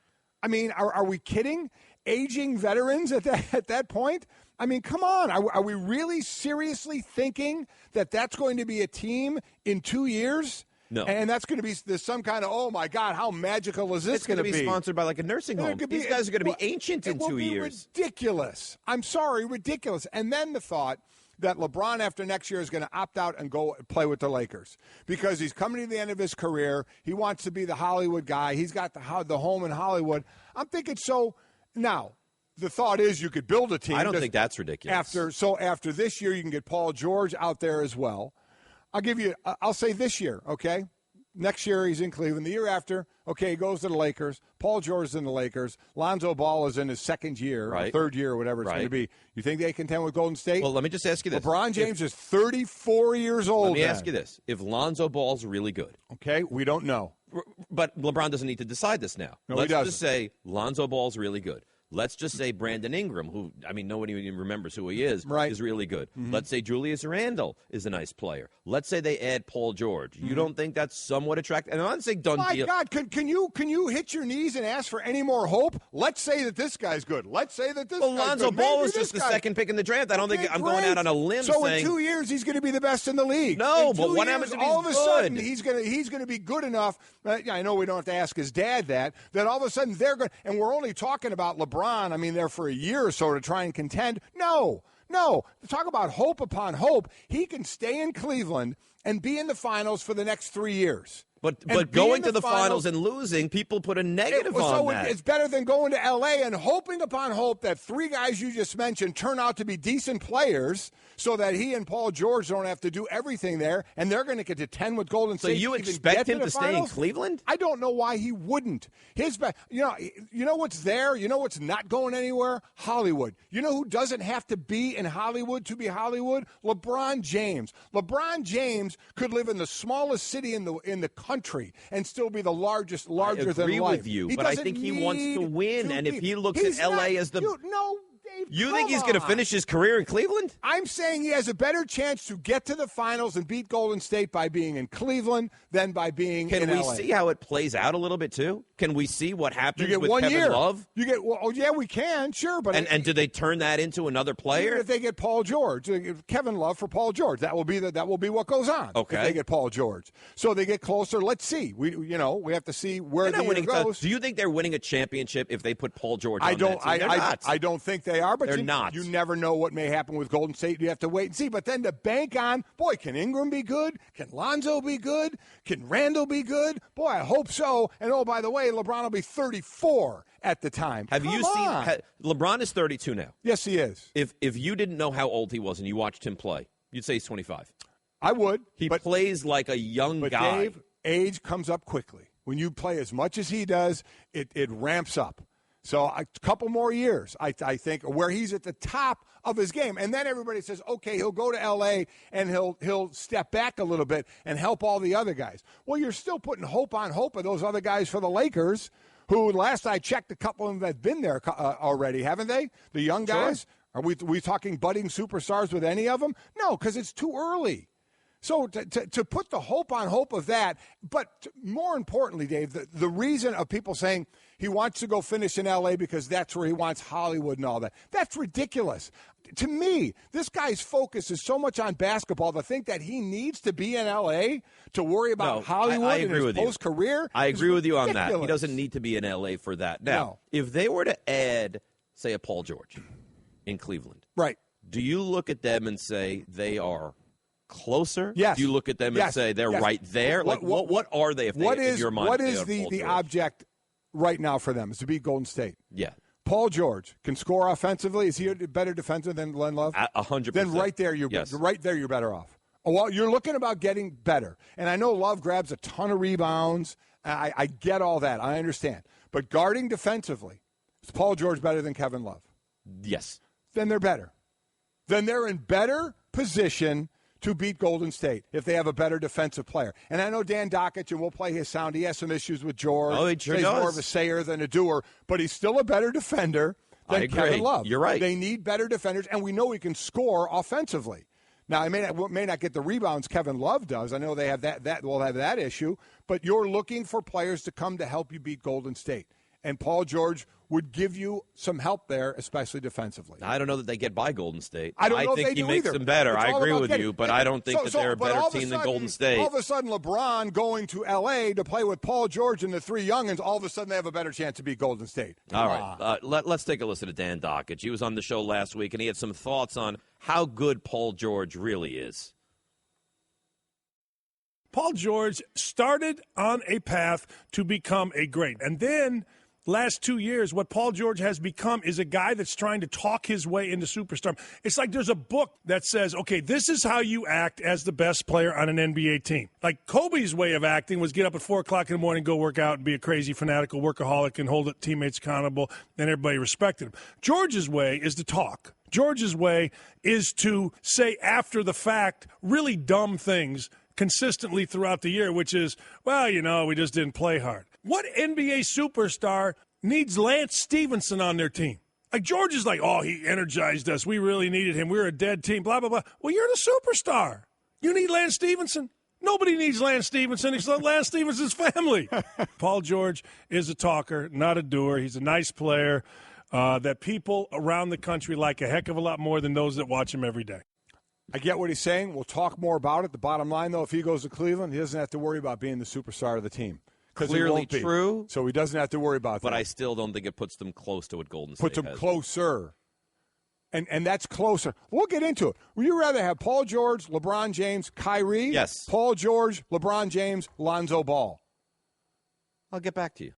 I mean, are we kidding? Aging veterans at that point? I mean, come on. Are we really seriously thinking that that's going to be a team in 2 years? No. And that's going to be some kind of, oh, my God, how magical is this going to be? It's going to be sponsored by like a nursing home. These guys are going to be ancient in 2 years. It will be ridiculous. I'm sorry, ridiculous. And then the thought that LeBron after next year is going to opt out and go play with the Lakers because he's coming to the end of his career. He wants to be the Hollywood guy. He's got the home in Hollywood. I'm thinking so now. The thought is you could build a team. I don't think that's ridiculous. After this year, you can get Paul George out there as well. I'll say this year, okay? Next year he's in Cleveland. The year after, okay, he goes to the Lakers. Paul George is in the Lakers. Lonzo Ball is in his second year, or third year, or whatever it's going to be. You think they contend with Golden State? Well, let me just ask you this. LeBron James is 34 years old. Let me ask you this. If Lonzo Ball's really good. Okay, we don't know. But LeBron doesn't need to decide this now. No, Let's he doesn't. just say Lonzo Ball's really good. Let's just say Brandon Ingram, who, I mean, nobody even remembers who he is really good. Mm-hmm. Let's say Julius Randle is a nice player. Let's say they add Paul George. You don't think that's somewhat attractive? And I'm not saying done deal. My God, can you hit your knees and ask for any more hope? Let's say that this guy's good. Let's say that this guy's good. Lonzo Ball was just the second pick in the draft. I don't think I'm going out on a limb saying. So in 2 years, he's going to be the best in the league. No, but what happens if all of a good? sudden he's going to be good enough. I know we don't have to ask his dad that all of a sudden they're good. And we're only talking about LeBron. I mean, they're for a year or so to try and contend. No. Talk about hope upon hope. He can stay in Cleveland and be in the finals for the next 3 years. But going to the finals and losing, people put a negative on that. It's better than going to L.A. and hoping upon hope that three guys you just mentioned turn out to be decent players so that he and Paul George don't have to do everything there, and they're going to get to 10 with Golden State. So you expect him to stay in Cleveland? I don't know why he wouldn't. You know what's there? You know what's not going anywhere? Hollywood. You know who doesn't have to be in Hollywood to be Hollywood? LeBron James. LeBron James could live in the smallest city in the country and still be the larger than life. I agree with you, but I think he wants to win, and if he looks at L.A. as the... No, You think he's going to finish his career in Cleveland? I'm saying he has a better chance to get to the finals and beat Golden State by being in Cleveland than by being in LA. Can we see how it plays out a little bit, too? Can we see what happens with 1 Kevin year. Love? Yeah, we can, sure. But and do they turn that into another player? Even if they get Paul George, Kevin Love for Paul George, that will be what goes on. Okay. If they get Paul George, so they get closer. Let's see. We have to see where the year goes. Do you think they're winning a championship if they put Paul George on I don't. that team? I don't think they are. But they're not. You never know what may happen with Golden State. You have to wait and see. But then to bank on, boy, can Ingram be good? Can Lonzo be good? Can Randall be good? Boy, I hope so. And oh, by the way, LeBron will be 34 at the time. Have you seen? LeBron is 32 now. Yes, he is. If you didn't know how old he was and you watched him play, you'd say he's 25. I would. He plays like a young but guy. Dave, age comes up quickly. When you play as much as he does, it ramps up. So a couple more years, I think, where he's at the top of his game. And then everybody says, okay, he'll go to L.A. and he'll step back a little bit and help all the other guys. Well, you're still putting hope on hope of those other guys for the Lakers, who last I checked, a couple of them have been there already, haven't they? The young guys? Sure. Are we talking budding superstars with any of them? No, because it's too early. So to put the hope on hope of that, but more importantly, Dave, the reason of people saying he wants to go finish in L.A. because that's where he wants Hollywood and all that, that's ridiculous. To me, this guy's focus is so much on basketball to think that he needs to be in L.A. to worry about Hollywood in his post-career. I agree with you on that. He doesn't need to be in L.A. for that. Now, if they were to add, say, a Paul George in Cleveland, right? Do you look at them and say they are closer? Yes. Do you look at them and say they're right there? Like, what are they in your mind? What is the object right now for them? Is to beat Golden State. Yeah. Paul George can score offensively. Is he a better defender than Len Love? 100%. Then right there, you're better off. Well, you're looking about getting better. And I know Love grabs a ton of rebounds. I get all that. I understand. But guarding defensively, is Paul George better than Kevin Love? Yes. Then they're better. Then they're in better position to beat Golden State if they have a better defensive player. And I know Dan Dockich, and we'll play his sound, he has some issues with George. Oh, he sure He's does. more of a sayer than a doer, but he's still a better defender than Kevin Love. You're right. They need better defenders, and we know he can score offensively. Now, I may not get the rebounds Kevin Love does. I know they have that will have that issue, but you're looking for players to come to help you beat Golden State. And Paul George would give you some help there, especially defensively. I don't know that they get by Golden State. I think he makes them better. I agree with you, but I don't think that they're a better team than Golden State. All of a sudden, LeBron going to L.A. to play with Paul George and the three youngins, all of a sudden they have a better chance to beat Golden State. All right. Let's take a listen to Dan Dockich. He was on the show last week, and he had some thoughts on how good Paul George really is. Paul George started on a path to become a great. And then last 2 years, what Paul George has become is a guy that's trying to talk his way into superstar. It's like there's a book that says, okay, this is how you act as the best player on an NBA team. Like Kobe's way of acting was get up at 4 o'clock in the morning, go work out, and be a crazy, fanatical workaholic and hold teammates accountable, and everybody respected him. George's way is to talk. George's way is to say after the fact really dumb things consistently throughout the year, which is, well, we just didn't play hard. What NBA superstar needs Lance Stevenson on their team? Like George is like, oh, he energized us. We really needed him. We were a dead team, blah, blah, blah. Well, you're the superstar. You need Lance Stevenson. Nobody needs Lance Stevenson except Lance Stevenson's family. Paul George is a talker, not a doer. He's a nice player that people around the country like a heck of a lot more than those that watch him every day. I get what he's saying. We'll talk more about it. The bottom line, though, if he goes to Cleveland, he doesn't have to worry about being the superstar of the team. Clearly true. So he doesn't have to worry about that. But I still don't think it puts them close to what Golden State puts them has. Closer. And that's closer. We'll get into it. Would you rather have Paul George, LeBron James, Kyrie? Yes. Paul George, LeBron James, Lonzo Ball. I'll get back to you.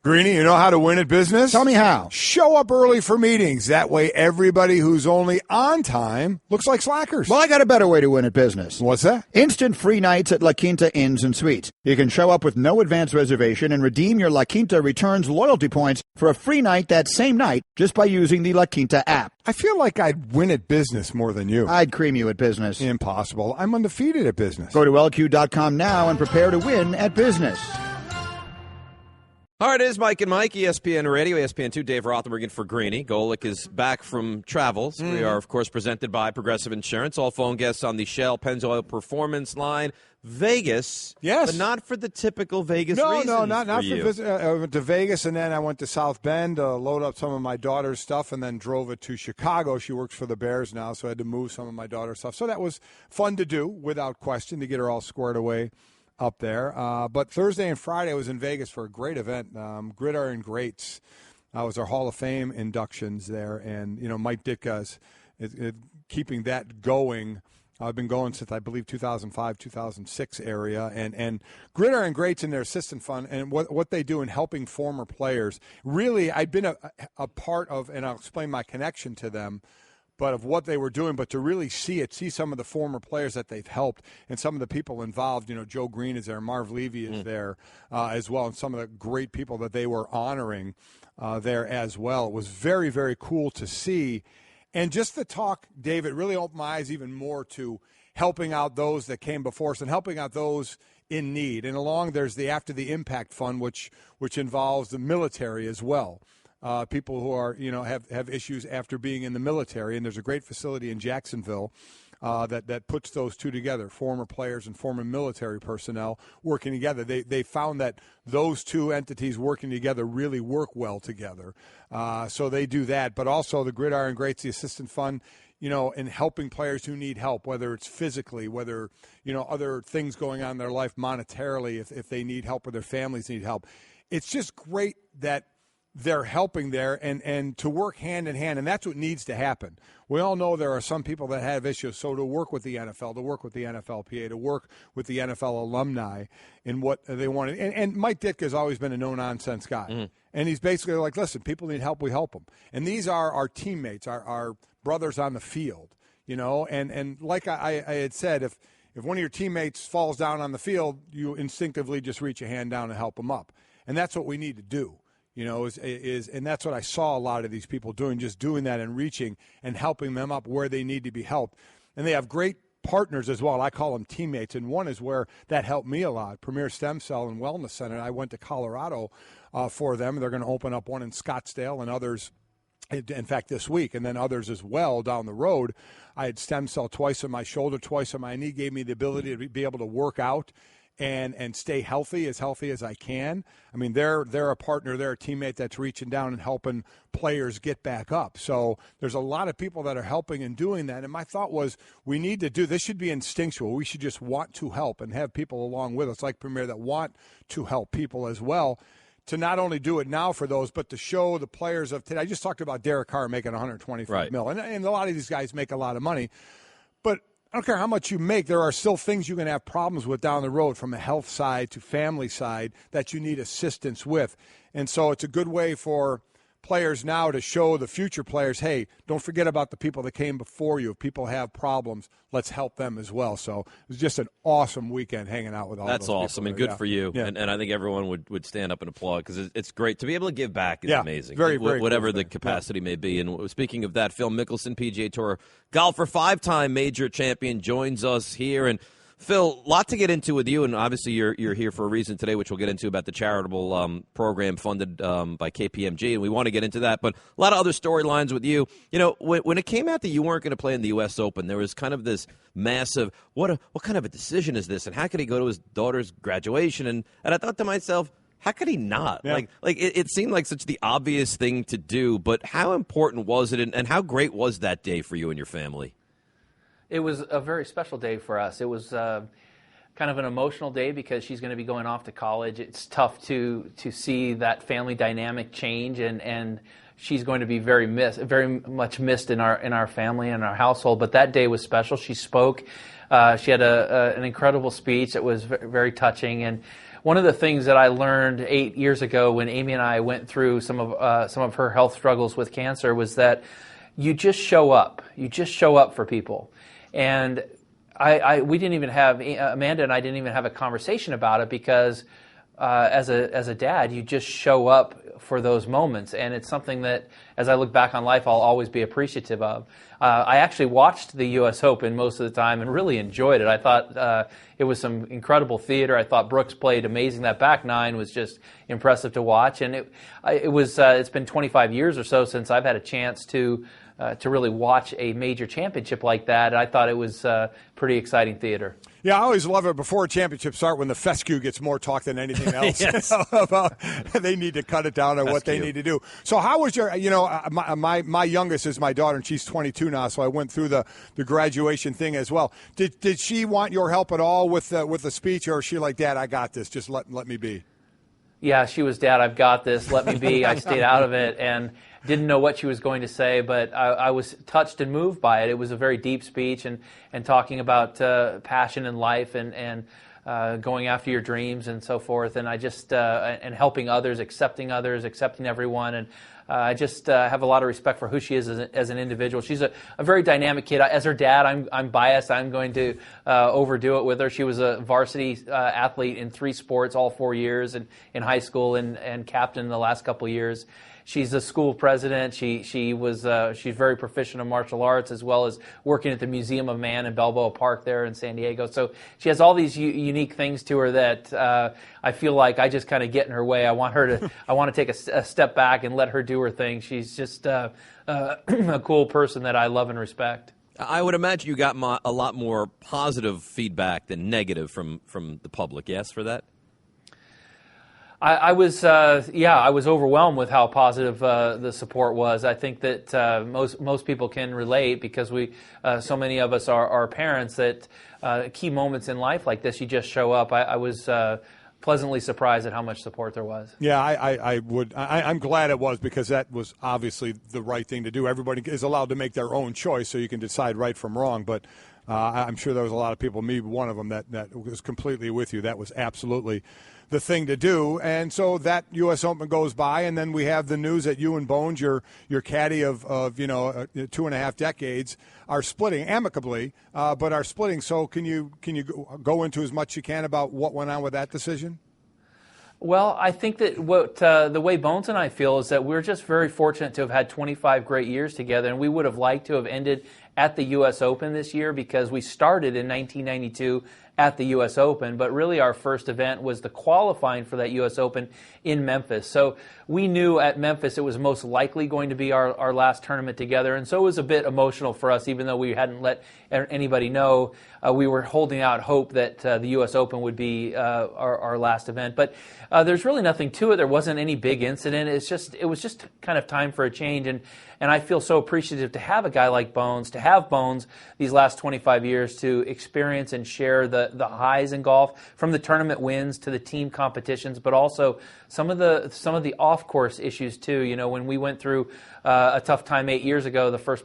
Greeny, you know how to win at business? Tell me how. Show up early for meetings. That way everybody who's only on time looks like slackers. Well, I got a better way to win at business. What's that? Instant free nights at La Quinta Inns and Suites. You can show up with no advance reservation and redeem your La Quinta Returns loyalty points for a free night that same night just by using the La Quinta app. I feel like I'd win at business more than you. I'd cream you at business. Impossible. I'm undefeated at business. Go to LQ.com now and prepare to win at business. All right, it is Mike and Mike, ESPN Radio, ESPN2, Dave Rothenberg in for Greeny. Golic is back from travels. We are, of course, presented by Progressive Insurance. All phone guests on the Shell Pennzoil Performance Line. Vegas, yes, but not for the typical Vegas reasons. No, not for visit. I went to Vegas, and then I went to South Bend, load up some of my daughter's stuff, and then drove it to Chicago. She works for the Bears now, so I had to move some of my daughter's stuff. So that was fun to do, without question, to get her all squared away up there. But Thursday and Friday I was in Vegas for a great event, Gridiron Greats. Was our Hall of Fame inductions there, and Mike Ditka's keeping that going. I've been going since, I believe, 2005, 2006 area. And Gridiron Greats in their assistant fund and what they do in helping former players. Really, I've been a part of, and I'll explain my connection to them, but of what they were doing, but to really see some of the former players that they've helped and some of the people involved. Joe Green is there, Marv Levy is there as well, and some of the great people that they were honoring there as well. It was very, very cool to see. And just the talk, David, really opened my eyes even more to helping out those that came before us and helping out those in need. And along there's the After the Impact Fund, which involves the military as well. People who are, have issues after being in the military. And there's a great facility in Jacksonville that puts those two together, former players and former military personnel working together. They found that those two entities working together really work well together. So they do that. But also the Gridiron Greats, the Assistant Fund, in helping players who need help, whether it's physically, whether, other things going on in their life monetarily, if they need help or their families need help. It's just great that they're helping there and to work hand in hand, and that's what needs to happen. We all know there are some people that have issues, so to work with the NFL, to work with the NFLPA, to work with the NFL alumni in what they want. And Mike Ditka has always been a no-nonsense guy. And he's basically like, listen, people need help, we help them. And these are our teammates, our brothers on the field, And like I had said, if one of your teammates falls down on the field, you instinctively just reach a hand down and help them up. And that's what we need to do. And that's what I saw a lot of these people doing, just doing that and reaching and helping them up where they need to be helped. And they have great partners as well. I call them teammates. And one is where that helped me a lot, Premier Stem Cell and Wellness Center. I went to Colorado for them. They're going to open up one in Scottsdale and others, in fact, this week, and then others as well down the road. I had stem cell twice on my shoulder, twice on my knee, gave me the ability to be able to work out and stay healthy as I can. I mean, they're a partner, they're a teammate that's reaching down and helping players get back up. So there's a lot of people that are helping and doing that. And my thought was, we need to do this. Should be instinctual. We should just want to help and have people along with us, like Premier, that want to help people as well. To not only do it now for those, but to show the players of today. I just talked about Derek Carr making $125 million, and a lot of these guys make a lot of money. But I don't care how much you make, there are still things you can have problems with down the road, from a health side to family side, that you need assistance with. And so it's a good way for players now to show the future players, hey, don't forget about the people that came before you. If people have problems, let's help them as well. So it was just an awesome weekend hanging out with all That's those awesome, people and good there. for you. Yeah. And I think everyone would stand up and applaud, because it's great. To be able to give back is amazing. Very, very whatever cool the capacity may be. And speaking of that, Phil Mickelson, PGA Tour golfer, 5-time major champion, joins us here. And Phil, a lot to get into with you, and obviously you're here for a reason today, which we'll get into about the charitable program funded by KPMG, and we want to get into that. But a lot of other storylines with you. When it came out that you weren't going to play in the U.S. Open, there was kind of this massive, what kind of a decision is this, and how could he go to his daughter's graduation? And I thought to myself, how could he not? Yeah. It seemed like such the obvious thing to do, but how important was it, and how great was that day for you and your family? It was a very special day for us. It was kind of an emotional day because she's going to be going off to college. It's tough to see that family dynamic change, and she's going to be very much missed in our family and our household. But that day was special. She spoke. She had an incredible speech. It was very touching. And one of the things that I learned 8 years ago when Amy and I went through some of her health struggles with cancer was that you just show up. You just show up for people. And we didn't even have, Amanda and I didn't even have a conversation about it, because as a dad, you just show up for those moments, and it's something that, as I look back on life, I'll always be appreciative of. I actually watched the U.S. Open most of the time and really enjoyed it. I thought it was some incredible theater. I thought Brooks played amazing. That back nine was just impressive to watch, and it's been 25 years or so since I've had a chance to really watch a major championship like that. I thought it was pretty exciting theater. Yeah, I always love it before a championship start when the fescue gets more talk than anything else. Yes. About they need to cut it down or what they need to do. So how was your, my youngest is my daughter, and she's 22 now, so I went through the graduation thing as well. Did she want your help at all with the speech, or is she like, Dad, I got this, just let me be? Yeah, she was, Dad, I've got this, let me be. I stayed out of it and didn't know what she was going to say, but I was touched and moved by it. It was a very deep speech and talking about passion in life and going after your dreams and so forth, and I just and helping others, accepting everyone, and I just have a lot of respect for who she is as an individual. She's a very dynamic kid. As her dad, I'm biased. I'm going to overdo it with her. She was a varsity athlete in 3 sports all 4 years in high school and captain the last couple of years. She's a school president. She's very proficient in martial arts, as well as working at the Museum of Man in Balboa Park there in San Diego. So she has all these unique things to her that I feel like I just kind of get in her way. I want to take a step back and let her do her thing. She's just a cool person that I love and respect. I would imagine you got a lot more positive feedback than negative from the public. Yes, for that? I was overwhelmed with how positive the support was. I think that most people can relate because so many of us are parents that key moments in life like this, you just show up. I was pleasantly surprised at how much support there was. Yeah, I'm glad it was, because that was obviously the right thing to do. Everybody is allowed to make their own choice, so you can decide right from wrong, but I'm sure there was a lot of people, me one of them, that was completely with you. That was absolutely the thing to do. And so that U.S. Open goes by, and then we have the news that you and Bones, your caddy of 2.5 decades, are splitting amicably, but are splitting. So can you go into as much as you can about what went on with that decision? Well, I think that the way Bones and I feel is that we're just very fortunate to have had 25 great years together, and we would have liked to have ended at the U.S. Open this year because we started in 1992 at the U.S. Open, but really our first event was the qualifying for that U.S. Open in Memphis. So we knew at Memphis it was most likely going to be our last tournament together, and so it was a bit emotional for us, even though we hadn't let anybody know. We were holding out hope that the U.S. Open would be our last event. But there's really nothing to it. There wasn't any big incident. It was just kind of time for a change, and I feel so appreciative to have a guy like Bones, to have Bones these last 25 years to experience and share the highs in golf, from the tournament wins to the team competitions, but also some of the off-course issues too. You know, when we went through a tough time 8 years ago, the first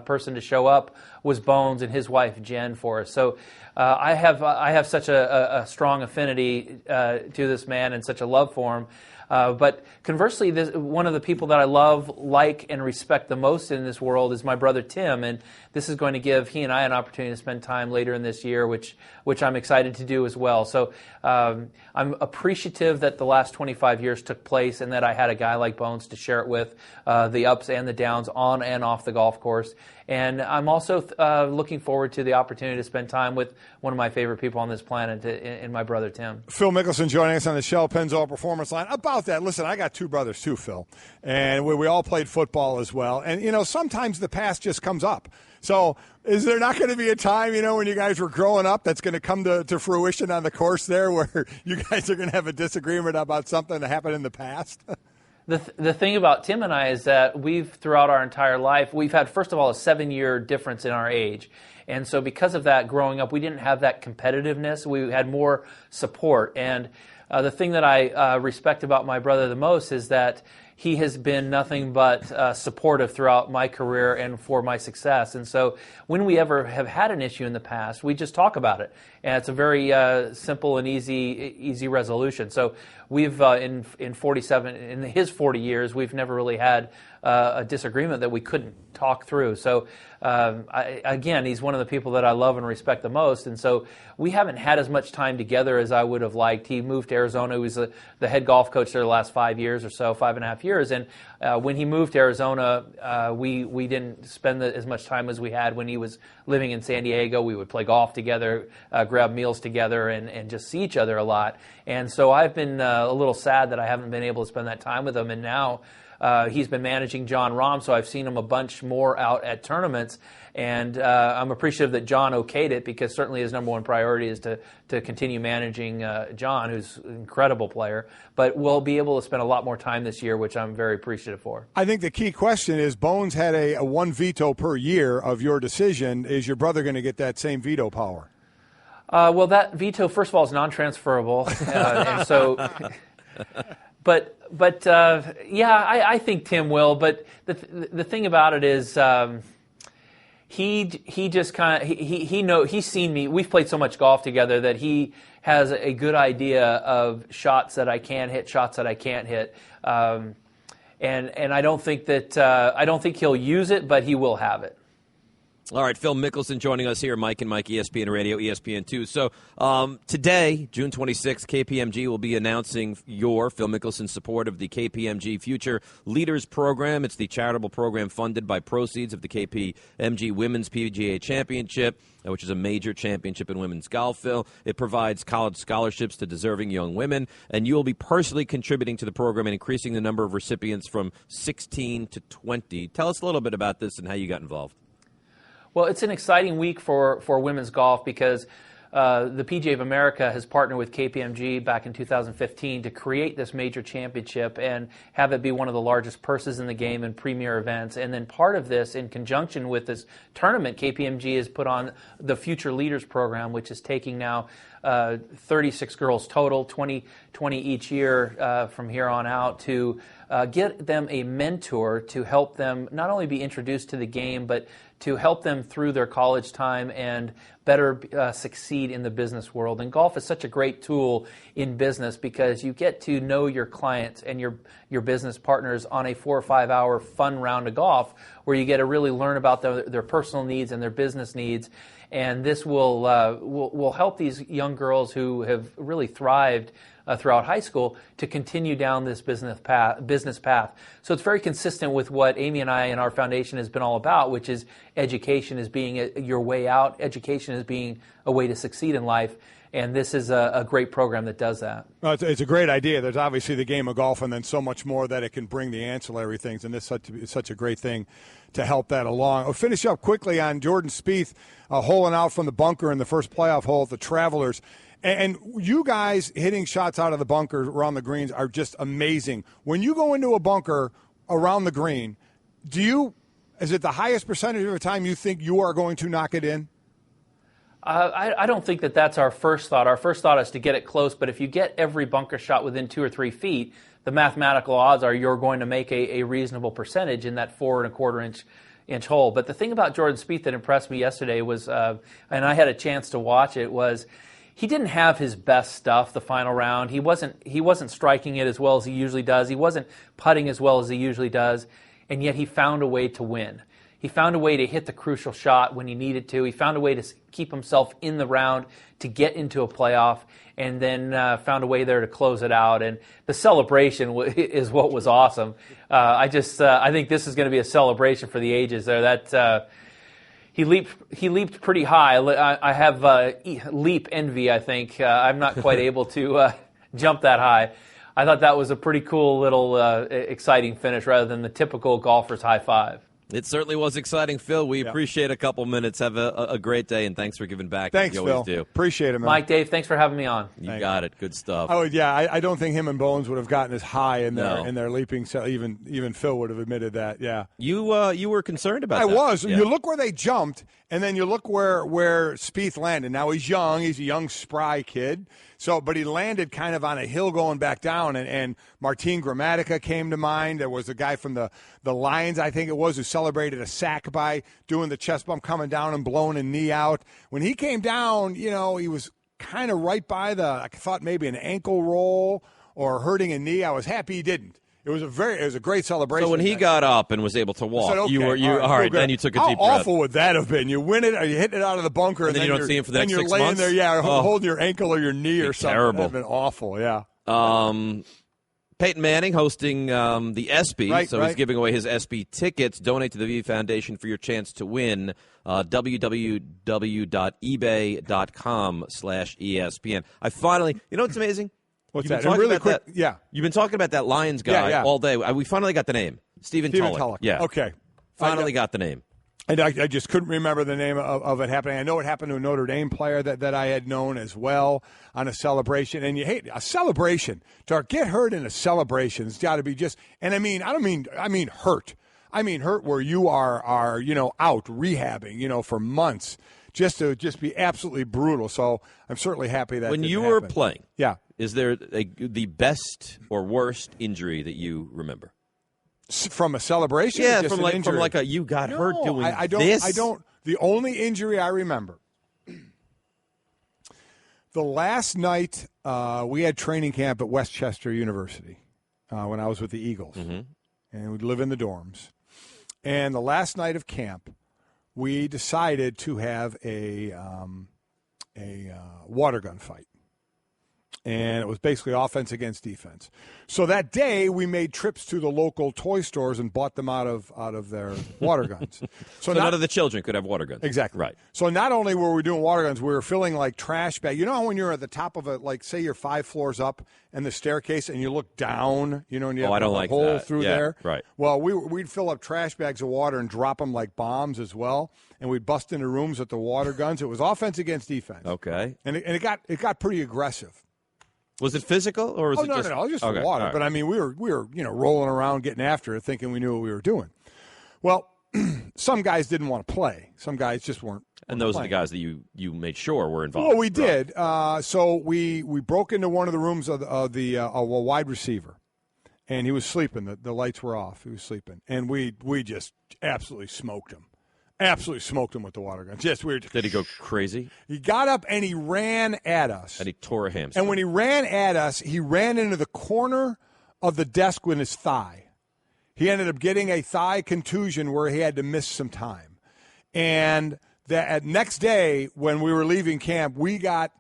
person to show up was Bones and his wife Jen for us. So I have such a strong affinity to this man and such a love for him. But conversely, one of the people that I love, like, and respect the most in this world is my brother Tim, and this is going to give he and I an opportunity to spend time later in this year, which I'm excited to do as well. So I'm appreciative that the last 25 years took place and that I had a guy like Bones to share it with, the ups and the downs on and off the golf course. And I'm also looking forward to the opportunity to spend time with one of my favorite people on this planet, in my brother Tim. Phil Mickelson joining us on the Shell Pennzoil Performance Line. About that, listen, I got 2 brothers too, Phil, and we all played football as well. And, sometimes the past just comes up. So is there not going to be a time, when you guys were growing up that's going to come to fruition on the course there where you guys are going to have a disagreement about something that happened in the past? The thing about Tim and I is that throughout our entire life, we've had, first of all, a 7-year difference in our age. And so because of that, growing up, we didn't have that competitiveness. We had more support. And the thing that I respect about my brother the most is that he has been nothing but supportive throughout my career and for my success. And so when we ever have had an issue in the past, we just talk about it. And it's a very simple and easy resolution. So we've in his 40 years, we've never really had a disagreement that we couldn't talk through. So again, he's one of the people that I love and respect the most. And so we haven't had as much time together as I would have liked. He moved to Arizona. He was the head golf coach there the last 5 years or so, 5.5 years. And when he moved to Arizona, we didn't spend as much time as we had when he was living in San Diego. We would play golf together, grab meals together, and just see each other a lot. And so I've been a little sad that I haven't been able to spend that time with him. And now he's been managing John Rahm, so I've seen him a bunch more out at tournaments. And I'm appreciative that John okayed it, because certainly his number one priority is to continue managing John, who's an incredible player. But we'll be able to spend a lot more time this year, which I'm very appreciative for. I think the key question is, Bones had a one veto per year of your decision. Is your brother going to get that same veto power? Well, that veto, first of all, is non-transferable. And so... But yeah, I think Tim will. But the thing about it is, he just kind of he's seen me. We've played so much golf together that he has a good idea of shots that I can hit, shots that I can't hit, and I don't think he'll use it, but he will have it. All right, Phil Mickelson joining us here, Mike and Mike, ESPN Radio, ESPN2. So today, June 26th, KPMG will be announcing Phil Mickelson's support of the KPMG Future Leaders Program. It's the charitable program funded by proceeds of the KPMG Women's PGA Championship, which is a major championship in women's golf, Phil. It provides college scholarships to deserving young women, and you will be personally contributing to the program and increasing the number of recipients from 16 to 20. Tell us a little bit about this and how you got involved. Well, it's an exciting week for women's golf, because the PGA of America has partnered with KPMG back in 2015 to create this major championship and have it be one of the largest purses in the game and premier events. And then part of this, in conjunction with this tournament, KPMG has put on the Future Leaders Program, which is taking now 36 girls total, 20 each year from here on out, to get them a mentor to help them not only be introduced to the game, but to help them through their college time and better succeed in the business world. And golf is such a great tool in business, because you get to know your clients and your business partners on a 4 or 5 hour fun round of golf, where you get to really learn about their personal needs and their business needs. And this will help these young girls who have really thrived throughout high school to continue down this business path. So it's very consistent with what Amy and I and our foundation has been all about, which is education as being your way out, education as being a way to succeed in life. And this is a great program that does that. Well, it's a great idea. There's obviously the game of golf, and then so much more that it can bring, the ancillary things, and this is such a great thing to help that along. I'll finish up quickly on Jordan Spieth holing out from the bunker in the first playoff hole at the Travelers. And you guys hitting shots out of the bunker around the greens are just amazing. When you go into a bunker around the green, is it the highest percentage of the time you think you are going to knock it in? I don't think that's our first thought. Our first thought is to get it close, but if you get every bunker shot within 2 or 3 feet, the mathematical odds are you're going to make a reasonable percentage in that 4 1/4 inch hole. But the thing about Jordan Spieth that impressed me yesterday was, and I had a chance to watch it, was he didn't have his best stuff the final round. He wasn't striking it as well as he usually does. He wasn't putting as well as he usually does, and yet he found a way to win. He found a way to hit the crucial shot when he needed to. He found a way to keep himself in the round to get into a playoff, and then found a way there to close it out. And the celebration is what was awesome. I think this is going to be a celebration for the ages there. That he leaped pretty high. I have leap envy, I think. I'm not quite able to jump that high. I thought that was a pretty cool little exciting finish rather than the typical golfer's high five. It certainly was exciting, Phil. We appreciate a couple minutes. Have a great day, and thanks for giving back. Thanks, you always Phil. Do. Appreciate it, man. Mike, Dave, thanks for having me on. You got it. Good stuff. Oh, yeah. I don't think him and Bones would have gotten as high in their leaping. So even Phil would have admitted that. Yeah. You were concerned about that. I was. Yeah. You look where they jumped, and then you look where Spieth landed. Now he's young. He's a young, spry kid. So, but he landed kind of on a hill going back down, and Martin Gramatica came to mind. There was a guy from the Lions, I think it was, who celebrated a sack by doing the chest bump, coming down and blowing a knee out. When he came down, he was kind of right by I thought maybe an ankle roll or hurting a knee. I was happy he didn't. It was a great celebration. So when he got up and was able to walk, said, okay, all right, then you took a deep breath. How awful would that have been? You win it, or you hit it out of the bunker, and then you don't see him for the next 6 months? And you're laying there, holding your ankle or your knee or something. Terrible. That would have been awful, yeah. Peyton Manning hosting the ESPY, right. He's giving away his ESPY tickets. Donate to the V Foundation for your chance to win. www.ebay.com/ESPN. I finally, what's amazing? What's that? Really quick, yeah. You've been talking about that Lions guy all day. We finally got the name. Stephen Tulloch. Yeah. Okay. Finally got the name. And I just couldn't remember the name of it happening. I know it happened to a Notre Dame player that I had known as well on a celebration. And you hate a celebration. To get hurt in a celebration has got to be just. And I mean hurt. I mean hurt where you are out rehabbing for months. Just to be absolutely brutal. So I'm certainly happy that when you were playing, is there the best or worst injury that you remember? From a celebration? Yeah, or just from like a you got hurt doing this? I don't. The only injury I remember, the last night we had training camp at Westchester University when I was with the Eagles, and we'd live in the dorms. And the last night of camp, we decided to have a water gun fight. And it was basically offense against defense. So that day, we made trips to the local toy stores and bought them out of their water guns. So none of the children could have water guns. Exactly. Right. So not only were we doing water guns, we were filling like trash bags. You know how when you're at the top of say you're 5 floors up and the staircase and you look down, and you have a hole through there? Right. Well, we'd fill up trash bags of water and drop them like bombs as well. And we'd bust into rooms with the water guns. It was offense against defense. Okay. And it got pretty aggressive. Was it physical or was it just? No, just water. Right. But I mean, we were rolling around, getting after it, thinking we knew what we were doing. Well, some guys didn't want to play. Some guys just weren't. And those playing. are the guys that you made sure were involved. Well, we did. So we broke into one of the rooms of a wide receiver, and he was sleeping. The lights were off. He was sleeping, and we just absolutely smoked him. Absolutely smoked him with the water gun. Yes, weird. Did he go crazy? He got up and he ran at us. And he tore a hamstring. And when he ran at us, he ran into the corner of the desk with his thigh. He ended up getting a thigh contusion where he had to miss some time. And that next day, when we were leaving camp, we had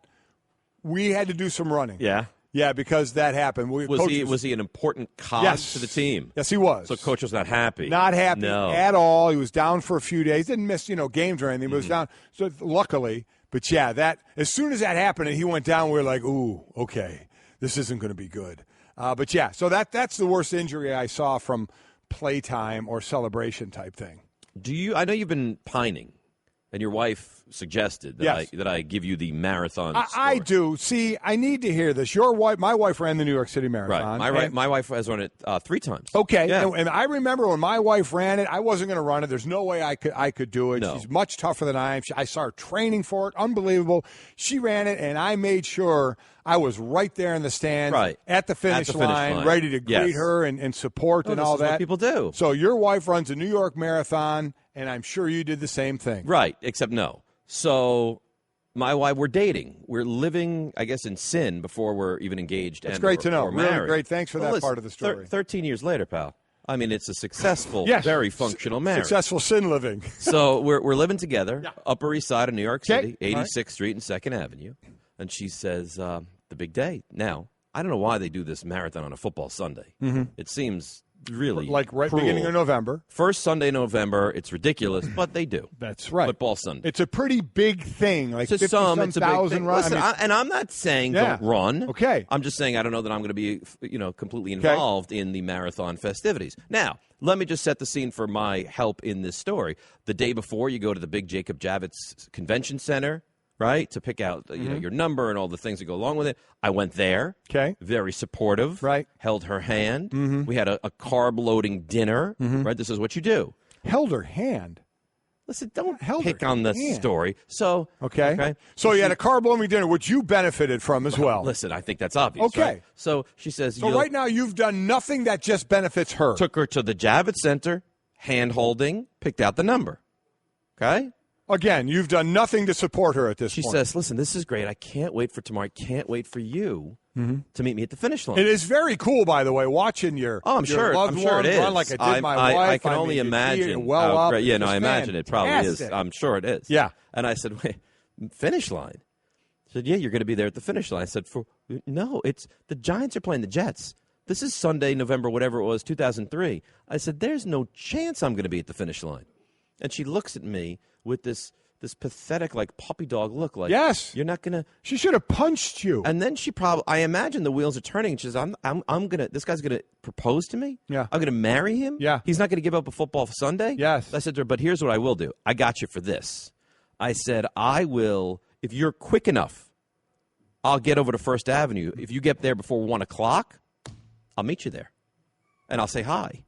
to do some running. Yeah. Yeah, because that happened. Was he an important cog to the team? Yes, he was. So coach was not happy. Not happy at all. He was down for a few days. Didn't miss, games or anything, but was down. So luckily, but yeah, that as soon as that happened and he went down, we were like, ooh, okay, this isn't going to be good. But yeah, so that's the worst injury I saw from playtime or celebration type thing. I know you've been pining, and your wife suggested that I give you the marathon story. I do. See, I need to hear this. My wife ran the New York City Marathon. Right. My wife has run it 3 times. Okay. Yeah. And I remember when my wife ran it, I wasn't going to run it. There's no way I could do it. No. She's much tougher than I am. I saw her training for it. Unbelievable. She ran it, and I made sure I was right there in the stands at the finish line, ready to greet her and support and all that. This is what people do. So your wife runs a New York Marathon, and I'm sure you did the same thing. Right, except no. So my wife, we're dating. We're living, I guess, in sin before we're even engaged. That's great to know. Really great. Thanks for that part of the story. 13 years later, pal. I mean, it's a successful, very functional marriage. Successful sin living. So we're living together, Upper East Side of New York City, 86th Street and 2nd Avenue. And she says, the big day. Now, I don't know why they do this marathon on a football Sunday. Mm-hmm. It seems really cruel. Beginning of November. First Sunday in November. It's ridiculous, but they do. That's right. Football Sunday. It's a pretty big thing. Like it's a big thing. Listen, and I'm not saying don't run. Okay. I'm just saying I don't know that I'm going to be completely involved in the marathon festivities. Now, let me just set the scene for my help in this story. The day before, you go to the big Jacob Javits Convention Center, right, to pick out your number and all the things that go along with it. I went there. Okay. Very supportive. Right. Held her hand. Mm-hmm. We had a carb-loading dinner. Mm-hmm. Right. This is what you do. Held her hand? Listen, don't pick on the story. So okay. So you had a carb loading dinner, which you benefited from as well. Listen, I think that's obvious. Okay. Right? So she says. So right now you've done nothing that just benefits her. Took her to the Javits Center, hand holding, picked out the number. Okay. Again, you've done nothing to support her at this point. She says, "Listen, this is great. I can't wait for tomorrow. I can't wait for you to meet me at the finish line." It is very cool, by the way, watching your I'm sure loved it is. run like I did my wife. I can only imagine. I imagine it probably is. I'm sure it is. Yeah. And I said, "Wait, finish line?" She said, "Yeah, you're going to be there at the finish line." I said, "No, it's the Giants are playing the Jets. This is Sunday, November, whatever it was, 2003." I said, "There's no chance I'm going to be at the finish line." And she looks at me with this pathetic, like, puppy dog look, like, yes, you're not gonna. She should have punched you. And then she I imagine the wheels are turning. She says, I'm gonna. This guy's gonna propose to me. Yeah, I'm gonna marry him. Yeah, he's not gonna give up a football Sunday. Yes, I said to her, but here's what I will do. I got you for this. I said, I will, if you're quick enough, I'll get over to First Avenue. If you get there before 1 o'clock, I'll meet you there, and I'll say hi.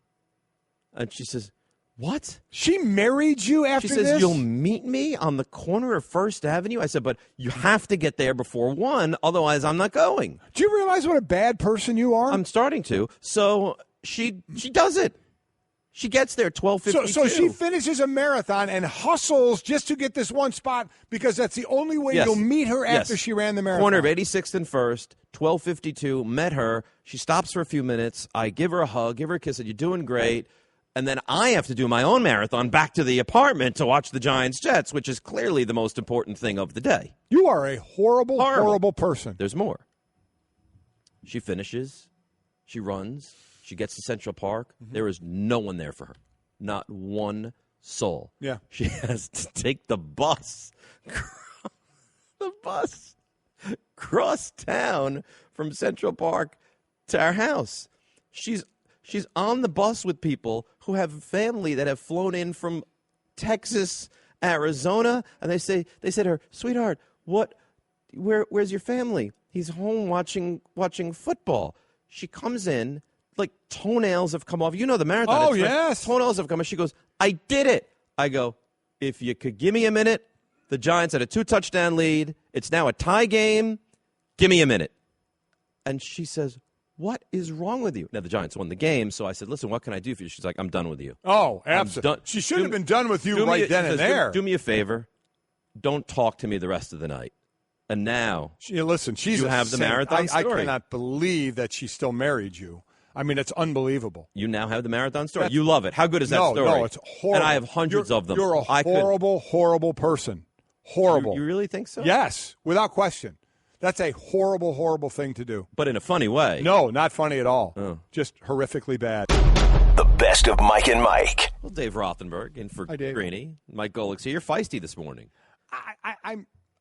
And she says, what? She married you after this? She says, you'll meet me on the corner of First Avenue? I said, but you have to get there before 1, otherwise I'm not going. Do you realize what a bad person you are? I'm starting to. So she does it. She gets there 12:52. So she finishes a marathon and hustles just to get this one spot because that's the only way you'll meet her after she ran the marathon. Corner of 86th and 1st, 12:52, met her. She stops for a few minutes. I give her a hug, give her a kiss, said, you're doing great. And then I have to do my own marathon back to the apartment to watch the Giants-Jets, which is clearly the most important thing of the day. You are a horrible person. There's more. She finishes. She runs. She gets to Central Park. Mm-hmm. There is no one there for her. Not one soul. Yeah. She has to take the bus. Cross town from Central Park to our house. She's on the bus with people who have family that have flown in from Texas, Arizona, and they say to her, sweetheart, where's your family? He's home watching football. She comes in, like toenails have come off. You know the marathon. Oh, yes. Toenails have come off. She goes, I did it. I go, if you could give me a minute, the Giants had a 2-touchdown lead. It's now a tie game. Give me a minute. And she says, what is wrong with you? Now, the Giants won the game, so I said, listen, what can I do for you? She's like, I'm done with you. Oh, absolutely. She should have been done with you right then and there. Do me a favor. Don't talk to me the rest of the night. And now, listen, you have the marathon story. I cannot believe that she still married you. I mean, it's unbelievable. You now have the marathon story. You love it. How good is that story? No, it's horrible. And I have hundreds of them. You're a horrible person. Horrible. You really think so? Yes, without question. That's a horrible thing to do. But in a funny way. No, not funny at all. Oh. Just horrifically bad. The best of Mike and Mike. Well, Dave Rothenberg in for Greeny. Mike Golic's here. You're feisty this morning.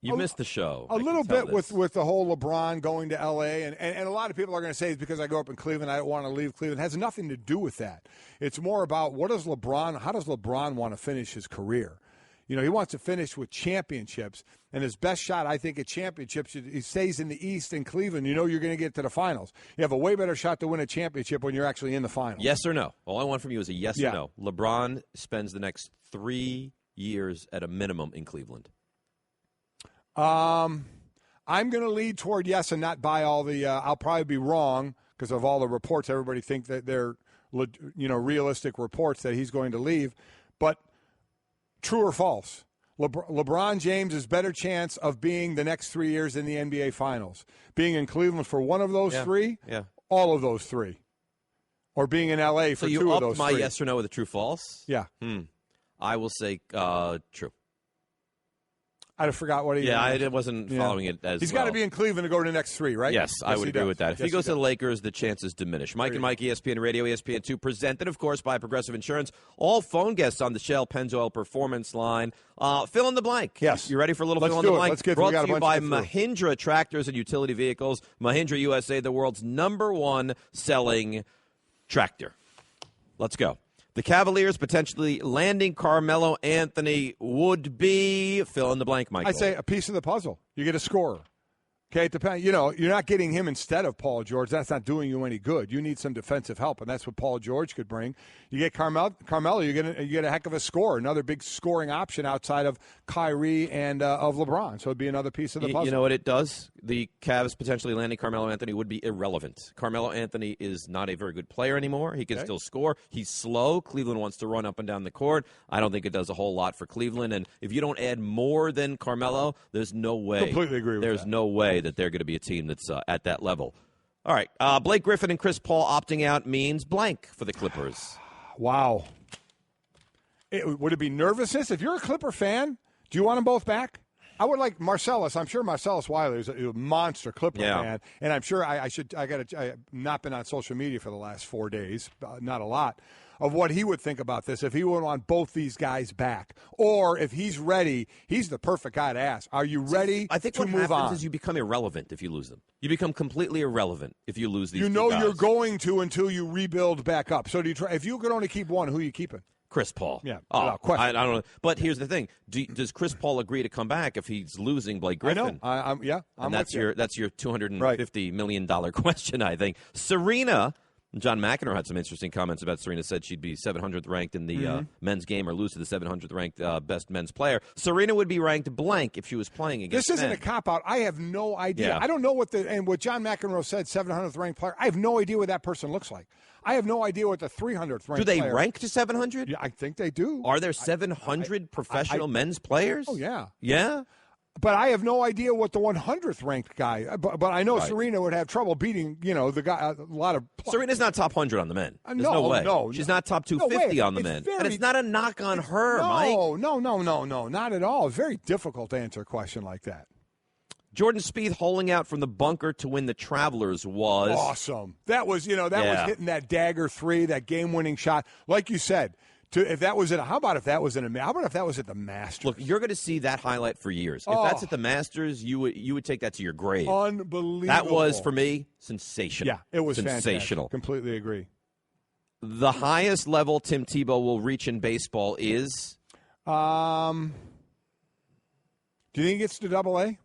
You missed the show. A little bit with the whole LeBron going to L.A., and a lot of people are going to say it's because I grew up in Cleveland, I don't want to leave Cleveland. It has nothing to do with that. It's more about how does LeBron want to finish his career? You know, he wants to finish with championships, and his best shot, I think, at championships, he stays in the East in Cleveland. You know you're going to get to the finals. You have a way better shot to win a championship when you're actually in the finals. Yes or no? All I want from you is a yes or no. LeBron spends the next 3 years at a minimum in Cleveland. I'm going to lead toward yes and not buy all the I'll probably be wrong because of all the reports. Everybody think that they're realistic reports that he's going to leave. But true or false? LeBron James' better chance of being the next 3 years in the NBA Finals. Being in Cleveland for one of those three? Yeah. All of those three. Or being in L.A. for two of those three. So you upped my yes or no with a true false? Yeah. I will say true. I forgot what he. Yeah, I wasn't following it as. He's got to be in Cleveland to go to the next 3, right? Yes, I would agree with that. If he goes to the Lakers, the chances diminish. Mike and Mike, ESPN Radio, ESPN2, presented, of course, by Progressive Insurance. All phone guests on the Shell Pennzoil Performance Line. Fill in the blank. Yes. You ready for a little fill in the blank? Let's get Brought to you by Mahindra Tractors and Utility Vehicles. Mahindra USA, the world's #1 selling tractor. Let's go. The Cavaliers potentially landing Carmelo Anthony would be fill in the blank, Michael. I'd say a piece of the puzzle. You get a scorer. Okay, it depends. You're not getting him instead of Paul George. That's not doing you any good. You need some defensive help, and that's what Paul George could bring. You get Carmelo, you get a heck of a scorer, another big scoring option outside of Kyrie and of LeBron. So it'd be another piece of the puzzle. You know what it does? The Cavs potentially landing Carmelo Anthony would be irrelevant. Carmelo Anthony is not a very good player anymore. He can still score. He's slow. Cleveland wants to run up and down the court. I don't think it does a whole lot for Cleveland. And if you don't add more than Carmelo, there's no way. Completely agree with that. There's no way that they're going to be a team that's at that level. All right. Blake Griffin and Chris Paul opting out means blank for the Clippers. Wow. Would it be nervousness? If you're a Clipper fan, do you want them both back? I would like Marcellus. I'm sure Marcellus Wiley is a monster Clipper fan, and I'm sure I've not been on social media for the last 4 days, not a lot, of what he would think about this if he would want both these guys back, or if he's ready. He's the perfect guy to ask. Are you ready? I think to what move happens on? is you become irrelevant if you lose them. You become completely irrelevant if you lose these. You know two guys. you're going to until you rebuild back up. So do you try? If you could only keep one, who are you keeping? Chris Paul. Yeah, oh, question. I don't know. But here's the thing: does Chris Paul agree to come back if he's losing Blake Griffin? I know. And that's your $250 million question. I think Serena. John McEnroe had some interesting comments about Serena. Said she'd be 700th ranked in the men's game or lose to the 700th ranked best men's player. Serena would be ranked blank if she was playing against This isn't men. a cop-out. I have no idea. Yeah. I don't know what John McEnroe said, 700th ranked player. I have no idea what that person looks like. I have no idea what the 300th ranked Do they player. rank to 700? Yeah, I think they do. Are there 700 professional men's players? Oh, yeah. Yeah? But I have no idea what the 100th ranked guy. But I know Serena would have trouble beating, the guy. A lot of. Serena's not top 100 on the men. There's no way. No, she's not top 250 on the men. And it's not a knock on her, Mike. No, not at all. It's very difficult to answer a question like that. Jordan Spieth holing out from the bunker to win the Travelers was awesome. That was, was hitting that dagger 3, that game-winning shot. Like you said. If that was how about if that was at the Masters? Look, you're going to see that highlight for years. If that's at the Masters, you would take that to your grave. Unbelievable. That was, for me, sensational. Yeah, it was sensational. Fantastic. Completely agree. The highest level Tim Tebow will reach in baseball is? Do you think he gets to Double-A?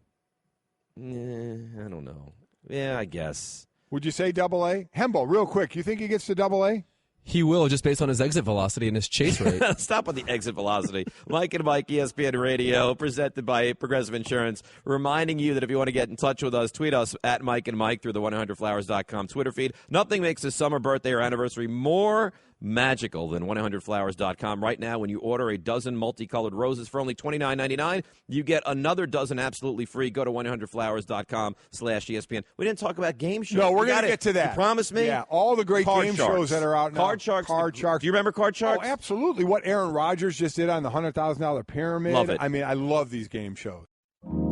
I don't know. Yeah, I guess. Would you say Double-A? Hembo, real quick, you think he gets to Double-A? He will, just based on his exit velocity and his chase rate. Stop with the exit velocity. Mike and Mike, ESPN Radio, presented by Progressive Insurance, reminding you that if you want to get in touch with us, tweet us at Mike and Mike through the 100flowers.com Twitter feed. Nothing makes a summer, birthday, or anniversary more magical than 100flowers.com. Right now, when you order a dozen multicolored roses for only $29.99, you get another dozen absolutely free. Go to 100flowers.com/ESPN. We didn't talk about game shows. No, we're going to get to that. You promised me? Yeah, all the great Card game Sharks. shows that are out now. Card Sharks. Do you remember Card Sharks? Oh, absolutely. What Aaron Rodgers just did on the $100,000 pyramid. Love it. I mean, I love these game shows.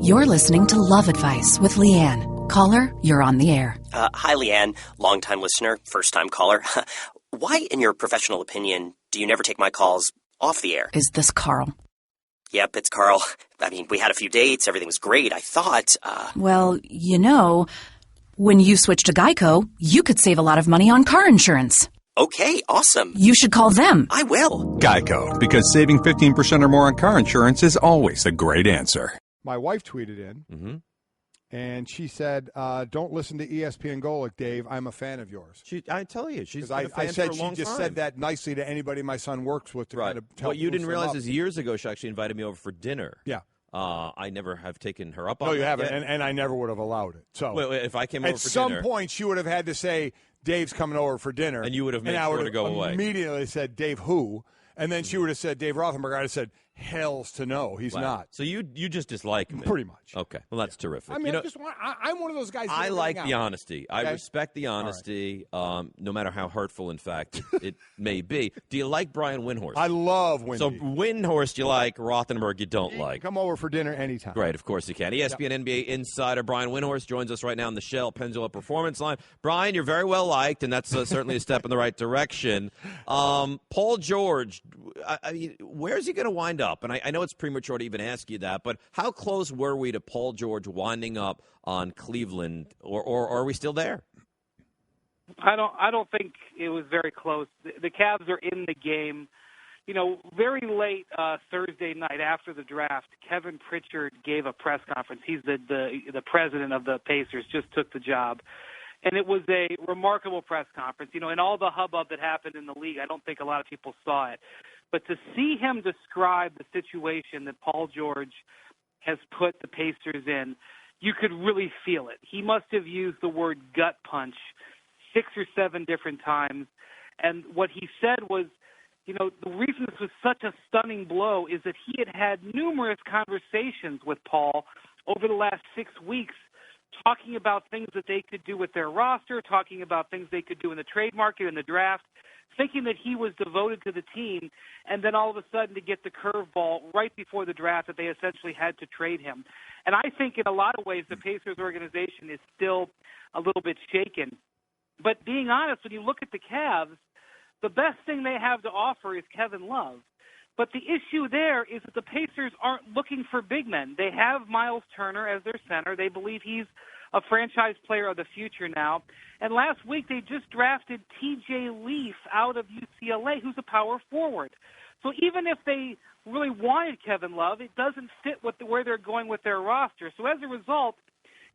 You're listening to Love Advice with Leanne. Caller, you're on the air. Hi, Leanne. Longtime listener, first-time caller. Why, in your professional opinion, do you never take my calls off the air? Is this Carl? Yep, it's Carl. I mean, we had a few dates. Everything was great. I thought, Well, when you switch to Geico, you could save a lot of money on car insurance. Okay, awesome. You should call them. I will. Geico, because saving 15% or more on car insurance is always a great answer. My wife tweeted in, and she said, don't listen to ESPN Golic, Dave. I'm a fan of yours. I tell you, she's been I a fan said for a she long just time. said that nicely to anybody my son works with. To kind of help What you didn't boost them realize up. is years ago she actually invited me over for dinner. Yeah. I never have taken her up on No, that you haven't, yet. and I never would have allowed it. So Wait, if I came over at for some dinner, point, she would have had to say, Dave's coming over for dinner. And you would have made and I sure would to go away. Immediately said, Dave who? And then she would have said, Dave Rothenberg. I would have said, hell's to no, he's Wow. not. So you just dislike me. Pretty much. Okay. Well, that's terrific. I mean, I'm one of those guys. I like the honesty. I Okay. respect the honesty, no matter how hurtful, in fact, it may be. Do you like Brian Windhorst? I love Windy. So Windhorst you like, Rothenberg you don't like. Come over for dinner anytime. Great, of course you can. ESPN NBA insider Brian Windhorst joins us right now on the Shell Pendula Performance Line. Brian, you're very well liked, and that's certainly a step in the right direction. Paul George, I mean, where's he going to wind up? And I know it's premature to even ask you that, but how close were we to Paul George winding up on Cleveland, or are we still there? I don't think it was very close. The Cavs are in the game very late Thursday night after the draft, Kevin Pritchard gave a press conference. He's the president of the Pacers, just took the job. And it was a remarkable press conference. In all the hubbub that happened in the league, I don't think a lot of people saw it. But to see him describe the situation that Paul George has put the Pacers in, you could really feel it. He must have used the word gut punch 6 or 7 different times. And what he said was, the reason this was such a stunning blow is that he had numerous conversations with Paul over the last 6 weeks, talking about things that they could do with their roster, talking about things they could do in the trade market, in the draft, thinking that he was devoted to the team, and then all of a sudden to get the curveball right before the draft that they essentially had to trade him. And I think in a lot of ways the Pacers organization is still a little bit shaken. But being honest, when you look at the Cavs, the best thing they have to offer is Kevin Love. But the issue there is that the Pacers aren't looking for big men. They have Miles Turner as their center. They believe he's a franchise player of the future now. And last week they just drafted T.J. Leaf out of UCLA, who's a power forward. So even if they really wanted Kevin Love, it doesn't fit where they're going with their roster. So as a result,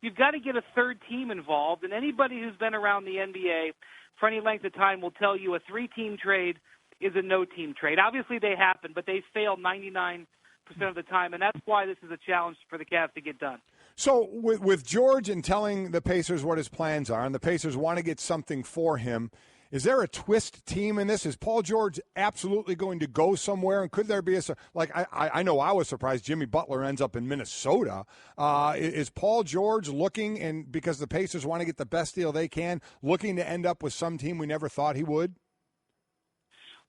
you've got to get a third team involved. And anybody who's been around the NBA for any length of time will tell you a 3-team trade is a no-team trade. Obviously they happen, but they fail 99% of the time, and that's why this is a challenge for the Cavs to get done. So with George and telling the Pacers what his plans are, and the Pacers want to get something for him, is there a twist team in this? Is Paul George absolutely going to go somewhere? And could there be I know I was surprised Jimmy Butler ends up in Minnesota. Is Paul George looking, and because the Pacers want to get the best deal they can, looking to end up with some team we never thought he would?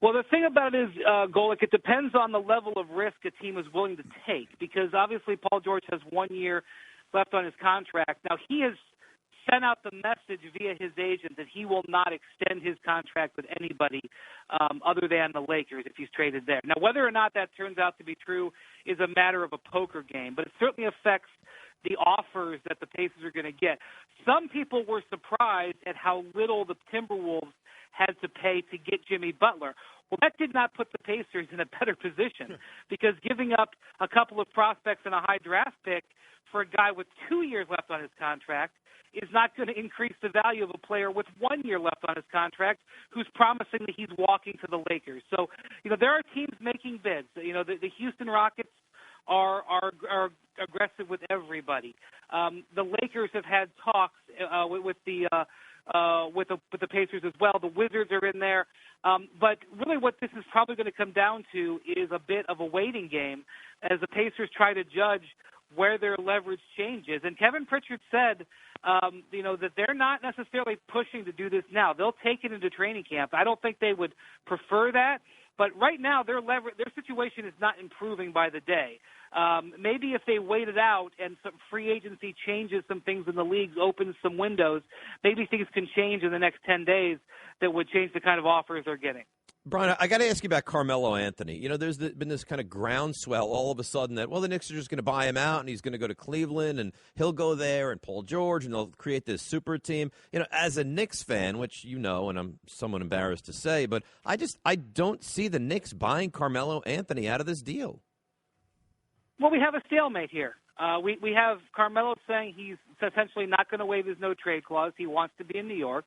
Well, the thing about it is, Golic, it depends on the level of risk a team is willing to take, because obviously Paul George has 1 year left on his contract. Now, he has sent out the message via his agent that he will not extend his contract with anybody other than the Lakers if he's traded there. Now, whether or not that turns out to be true is a matter of a poker game, but it certainly affects the offers that the Pacers are going to get. Some people were surprised at how little the Timberwolves had to pay to get Jimmy Butler. Well, that did not put the Pacers in a better position, because giving up a couple of prospects and a high draft pick for a guy with 2 years left on his contract is not going to increase the value of a player with 1 year left on his contract who's promising that he's walking to the Lakers. So, there are teams making bids. The Houston Rockets are aggressive with everybody. The Lakers have had talks with the Pacers as well. The Wizards are in there. But really what this is probably going to come down to is a bit of a waiting game as the Pacers try to judge where their leverage changes. And Kevin Pritchard said, that they're not necessarily pushing to do this now. They'll take it into training camp. I don't think they would prefer that. But right now, their situation is not improving by the day. Maybe if they wait it out and some free agency changes some things in the league, opens some windows, maybe things can change in the next 10 days that would change the kind of offers they're getting. Brian, I got to ask you about Carmelo Anthony. There's been this kind of groundswell all of a sudden that, the Knicks are just going to buy him out and he's going to go to Cleveland and he'll go there, and Paul George, and they'll create this super team. As a Knicks fan, which and I'm somewhat embarrassed to say, but I don't see the Knicks buying Carmelo Anthony out of this deal. Well, we have a stalemate here. We have Carmelo saying he's essentially not going to waive his no-trade clause. He wants to be in New York.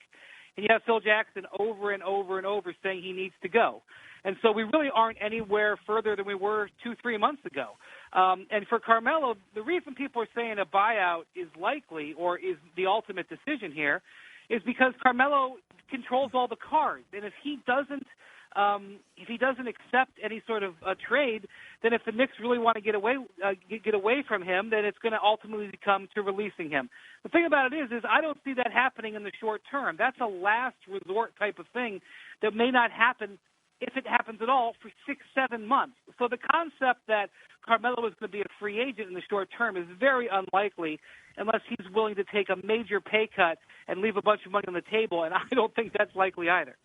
And you have Phil Jackson over and over and over saying he needs to go. And so we really aren't anywhere further than we were 2-3 months ago. And for Carmelo, the reason people are saying a buyout is likely or is the ultimate decision here is because Carmelo controls all the cards. And if he doesn't accept any sort of trade, then if the Knicks really want to get away from him, then it's going to ultimately come to releasing him. The thing about it is I don't see that happening in the short term. That's a last resort type of thing that may not happen, if it happens at all, for 6-7 months. So the concept that Carmelo is going to be a free agent in the short term is very unlikely unless he's willing to take a major pay cut and leave a bunch of money on the table, and I don't think that's likely either.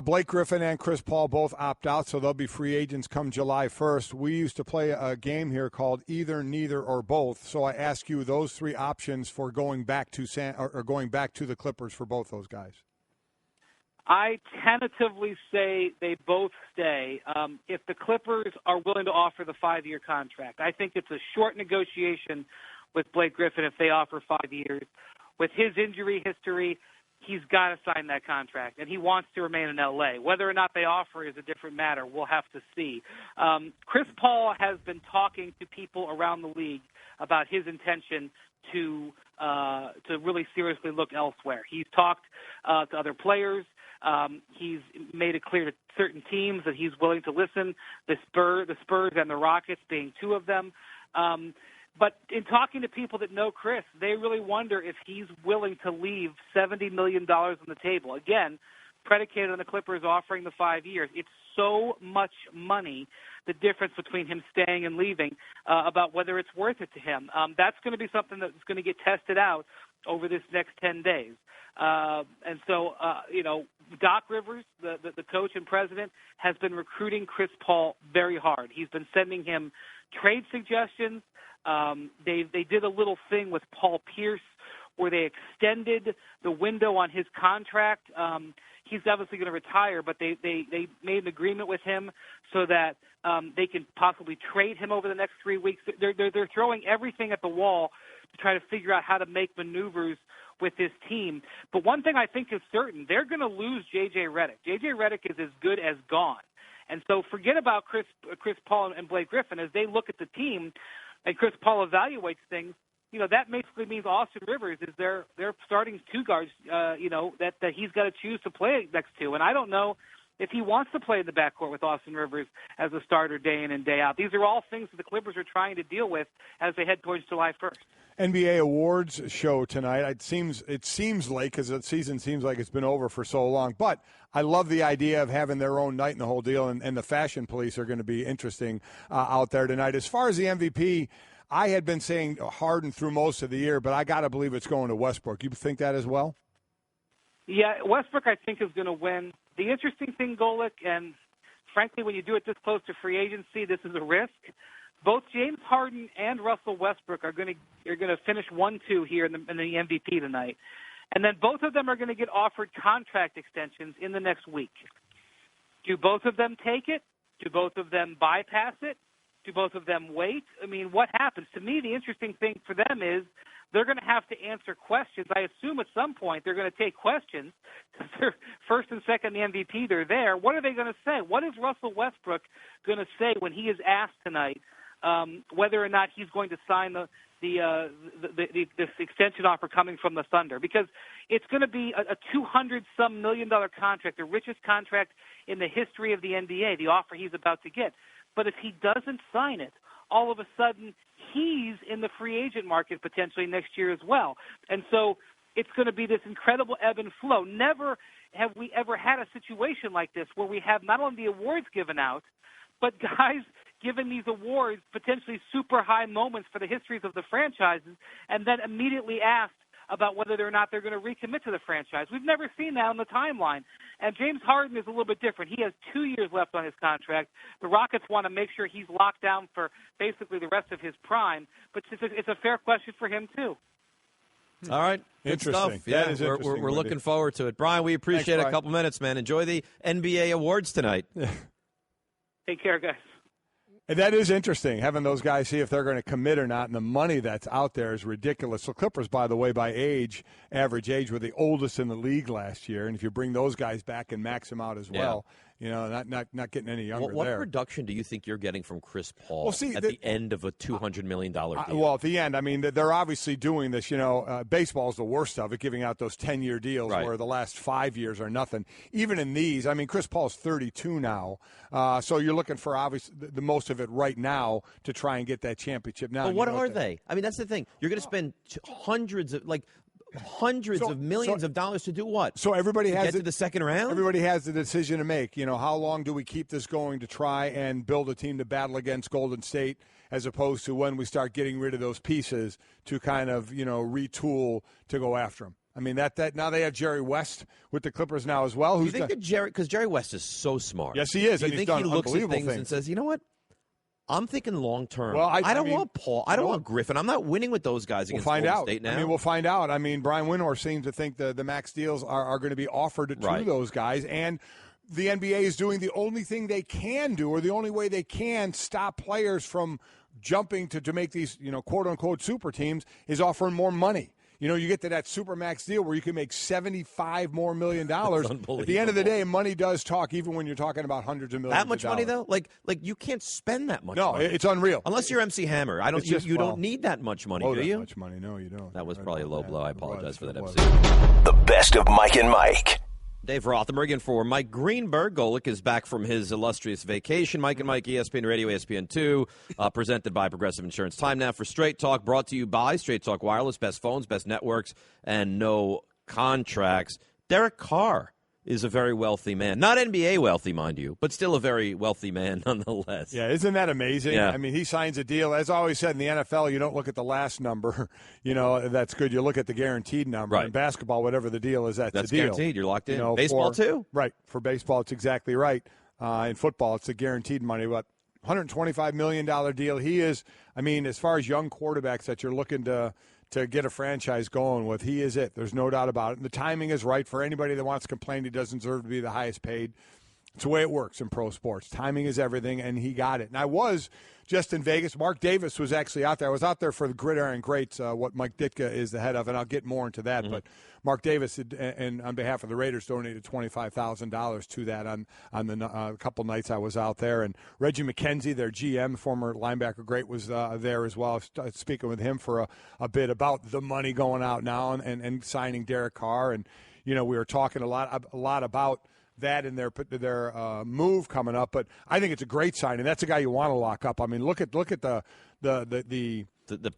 Blake Griffin and Chris Paul both opt out, so they'll be free agents come July 1st. We used to play a game here called Either, Neither, or Both. So I ask you those three options for going back to going back to the Clippers for both those guys. I tentatively say they both stay if the Clippers are willing to offer the 5-year contract. I think it's a short negotiation with Blake Griffin if they offer 5 years. With his injury history, he's got to sign that contract, and he wants to remain in L.A. Whether or not they offer is a different matter. We'll have to see. Chris Paul has been talking to people around the league about his intention to really seriously look elsewhere. He's talked to other players. He's made it clear to certain teams that he's willing to listen, the Spurs and the Rockets being two of them. But in talking to people that know Chris, they really wonder if he's willing to leave $70 million on the table. Again, predicated on the Clippers offering the 5 years. It's so much money, the difference between him staying and leaving, about whether it's worth it to him. That's going to be something that's going to get tested out over this next 10 days. And so, Doc Rivers, the coach and president, has been recruiting Chris Paul very hard. He's been sending him trade suggestions. They did a little thing with Paul Pierce where they extended the window on his contract. He's obviously going to retire, but they made an agreement with him so that they can possibly trade him over the next 3 weeks. They're throwing everything at the wall to try to figure out how to make maneuvers with this team. But one thing I think is certain, they're going to lose J.J. Redick. J.J. Redick is as good as gone. And so forget about Chris Paul and Blake Griffin. As they look at the team and Chris Paul evaluates things, that basically means Austin Rivers is their starting two guards, that he's got to choose to play next to. And I don't know if he wants to play in the backcourt with Austin Rivers as a starter day in and day out. These are all things that the Clippers are trying to deal with as they head towards July 1st. NBA awards show tonight. It seems late because the season seems like it's been over for so long. But I love the idea of having their own night and the whole deal, and the fashion police are going to be interesting out there tonight. As far as the MVP, I had been saying Harden through most of the year, but I got to believe it's going to Westbrook. You think that as well? Yeah, Westbrook I think is going to win. The interesting thing, Golic, and frankly when you do it this close to free agency, this is a risk. Both James Harden and Russell Westbrook are going to finish 1-2 here in the MVP tonight. And then both of them are going to get offered contract extensions in the next week. Do both of them take it? Do both of them bypass it? Do both of them wait? I mean, what happens? To me, the interesting thing for them is they're going to have to answer questions. I assume at some point they're going to take questions because they're first and second in the MVP. They're there. What are they going to say? What is Russell Westbrook going to say when he is asked tonight whether or not he's going to sign this extension offer coming from the Thunder? Because it's going to be a $200-some million contract, the richest contract in the history of the NBA, the offer he's about to get. But if he doesn't sign it, all of a sudden he's in the free agent market potentially next year as well. And so it's going to be this incredible ebb and flow. Never have we ever had a situation like this where we have not only the awards given out, but guys given these awards, potentially super high moments for the histories of the franchises, and then immediately asked about whether or not they're going to recommit to the franchise. We've never seen that on the timeline. And James Harden is a little bit different. He has 2 years left on his contract. The Rockets want to make sure he's locked down for basically the rest of his prime. But it's a fair question for him, too. All right. Good stuff. Yeah, we're looking forward to it. Brian, we appreciate a couple minutes, man. Enjoy the NBA awards tonight. Take care, guys. And that is interesting, having those guys see if they're going to commit or not, and the money that's out there is ridiculous. So Clippers, by the way, by average age, were the oldest in the league last year, and if you bring those guys back and max them out as well, not getting any younger what there. production do you think you're getting from Chris Paul at the end of a $200 million deal? Well, at the end, I mean, they're obviously doing this. Baseball is the worst of it, giving out those 10-year deals where the last 5 years are nothing. Even in these, I mean, Chris Paul's 32 now, so you're looking for obviously the most of it right now to try and get that championship now. But what are they? I mean, that's the thing. You're going to spend hundreds of millions of dollars to do what? So everybody has get to the second round? Everybody has the decision to make. How long do we keep this going to try and build a team to battle against Golden State, as opposed to when we start getting rid of those pieces to kind of, retool to go after them. I mean, that now they have Jerry West with the Clippers now as well. Do you think that because Jerry West is so smart? Yes, he is. Do you and think he's done he looks at things things and says, you know what? I'm thinking long term. Well, I don't want Paul. I don't want Griffin. I'm not winning with those guys against Golden State now. We'll find out. Brian Windhorst seems to think the max deals are going to be offered to those guys. And the NBA is doing the only thing they can do, or the only way they can stop players from jumping to make these, quote-unquote super teams, is offering more money. You get to that Supermax deal where you can make $75 million more. At the end of the day, money does talk, even when you're talking about hundreds of millions. That much money, though? Like you can't spend that much money. No, it's unreal. Unless you're MC Hammer. You don't need that much money, do you? That much money. No, you don't. That was probably a low blow. I apologize for that, MC. The best of Mike and Mike. Dave Rothenberg in for Mike Greenberg. Golic is back from his illustrious vacation. Mike and Mike, ESPN Radio, ESPN2, presented by Progressive Insurance. Time now for Straight Talk, brought to you by Straight Talk Wireless, best phones, best networks, and no contracts. Derek Carr is a very wealthy man. Not NBA wealthy, mind you, but still a very wealthy man nonetheless. Yeah, isn't that amazing? Yeah. He signs a deal. As I always said, in the NFL, you don't look at the last number. That's good. You look at the guaranteed number. Right. In basketball, whatever the deal is, that's the deal. Guaranteed. You're locked in. Baseball, too? Right. For baseball, it's exactly right. In football, it's the guaranteed money. But $125 million deal. He is, as far as young quarterbacks that you're looking to get a franchise going with, he is it. There's no doubt about it. And the timing is right for anybody that wants to complain he doesn't deserve to be the highest paid. It's the way it works in pro sports. Timing is everything, and he got it. And I was just in Vegas. Mark Davis was actually out there. I was out there for the Gridiron Greats, what Mike Ditka is the head of, and I'll get more into that. Mm-hmm. But Mark Davis, and on behalf of the Raiders, donated $25,000 to that on the couple nights I was out there. And Reggie McKenzie, their GM, former linebacker great, was there as well. I was speaking with him for a bit about the money going out now and signing Derek Carr. And, we were talking a lot about that and their move coming up, but I think it's a great signing. That's a guy you want to lock up. Look at the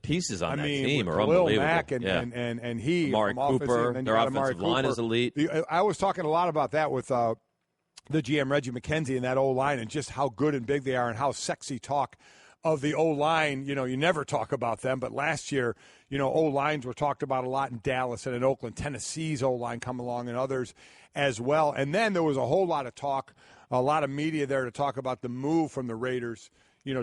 pieces on that team are Khalil unbelievable. Mack and he, Amari Cooper, their offensive line is elite. I was talking a lot about that with the GM Reggie McKenzie and that O-line, and just how good and big they are, and how sexy talk of the O-line. You never talk about them, but last year, O-lines were talked about a lot in Dallas and in Oakland. Tennessee's O-line come along, and others as well. And then there was a whole lot of talk, a lot of media there to talk about the move from the Raiders,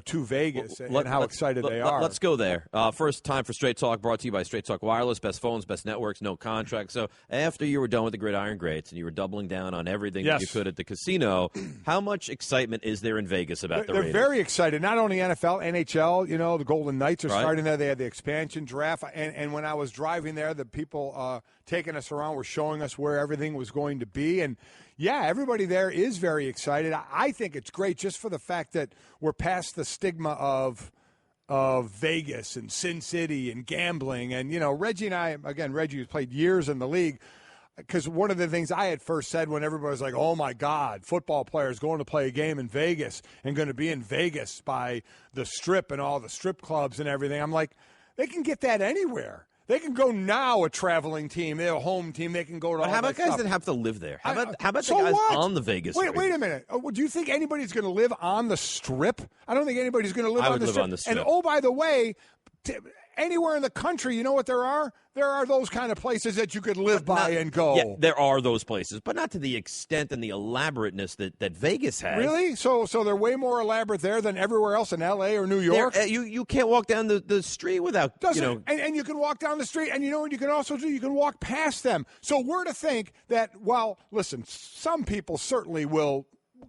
to Vegas, and how excited they are. Let's go there. First time for Straight Talk, brought to you by Straight Talk Wireless, best phones, best networks, no contract. So after you were done with the Gridiron Greats and you were doubling down on everything that you could at the casino, how much excitement is there in Vegas about the Raiders? They're very excited. Not only NFL, NHL, the Golden Knights are starting there. They had the expansion draft. And when I was driving there, the people taking us around were showing us where everything was going to be. And yeah, everybody there is very excited. I think it's great just for the fact that we're past the stigma of Vegas and Sin City and gambling. And, Reggie and I, again, Reggie has played years in the league, because one of the things I had first said when everybody was like, oh, my God, football players going to play a game in Vegas and going to be in Vegas by the Strip and all the strip clubs and everything. I'm like, they can get that anywhere. They can go now, a traveling team, their home team. They can go to all that stuff. How about guys that have to live there? How about the guys on the Vegas Strip? Wait a minute. Do you think anybody's going to live on the Strip? I don't think anybody's going to live on the Strip. On the Strip. And, oh, by the way, anywhere in the country, you know what there are? There are those kind of places that you could live by and go. Yeah, there are those places, but not to the extent and the elaborateness that Vegas has. Really? So they're way more elaborate there than everywhere else in L.A. or New York? You can't walk down the street without, And you can walk down the street, and you know what you can also do? You can walk past them. So we're to think that, well, listen, some people certainly will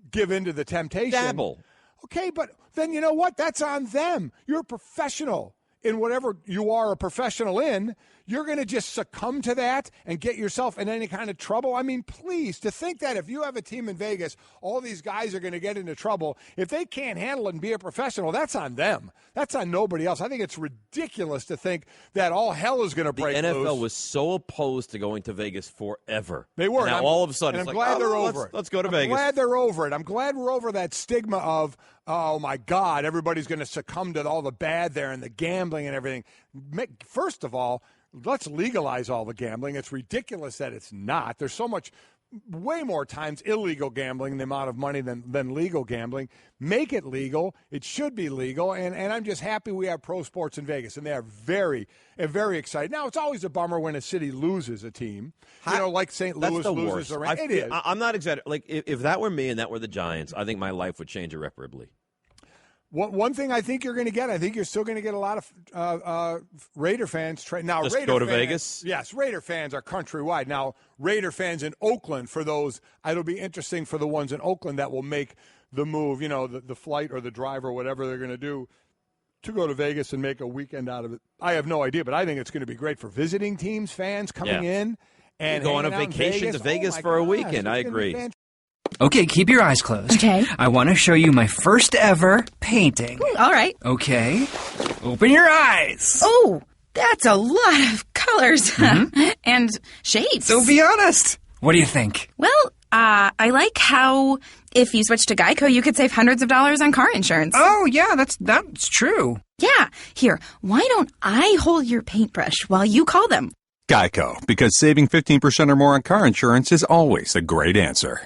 give in to the temptation. Dabble. Okay, but then you know what? That's on them. You're a professional in whatever you are a professional in. You're going to just succumb to that and get yourself in any kind of trouble? Please, to think that if you have a team in Vegas, all these guys are going to get into trouble. If they can't handle it and be a professional, that's on them. That's on nobody else. I think it's ridiculous to think that all hell is going to break loose. The NFL was so opposed to going to Vegas forever. They were. And now all of a sudden, I'm glad they're over it. Let's go to Vegas. I'm glad they're over it. I'm glad we're over that stigma of, oh, my God, everybody's going to succumb to all the bad there and the gambling and everything. First of all, let's legalize all the gambling. It's ridiculous that it's not. There's so much, way more times illegal gambling, the amount of money than legal gambling. Make it legal. It should be legal. And I'm just happy we have pro sports in Vegas. And they are very, very excited. Now, it's always a bummer when a city loses a team. Like St. Louis loses a Rams. It is. I'm not exaggerating. Like, if that were me and that were the Giants, I think my life would change irreparably. One thing I think you're going to get, I think you're still going to get a lot of Raider fans. Now, Just Raider go to fans, Vegas? Yes, Raider fans are countrywide. Now, Raider fans in Oakland, for those, it'll be interesting for the ones in Oakland that will make the move, the flight or the drive or whatever they're going to do to go to Vegas and make a weekend out of it. I have no idea, but I think it's going to be great for visiting teams, fans coming in. And go on a vacation to Vegas for a weekend. I agree. Okay, keep your eyes closed. Okay. I want to show you my first ever painting. All right. Okay. Open your eyes. Oh, that's a lot of colors and shapes. So be honest. What do you think? Well, I like how if you switch to Geico, you could save hundreds of dollars on car insurance. Oh, yeah, that's true. Yeah. Here, why don't I hold your paintbrush while you call them? Geico, because saving 15% or more on car insurance is always a great answer.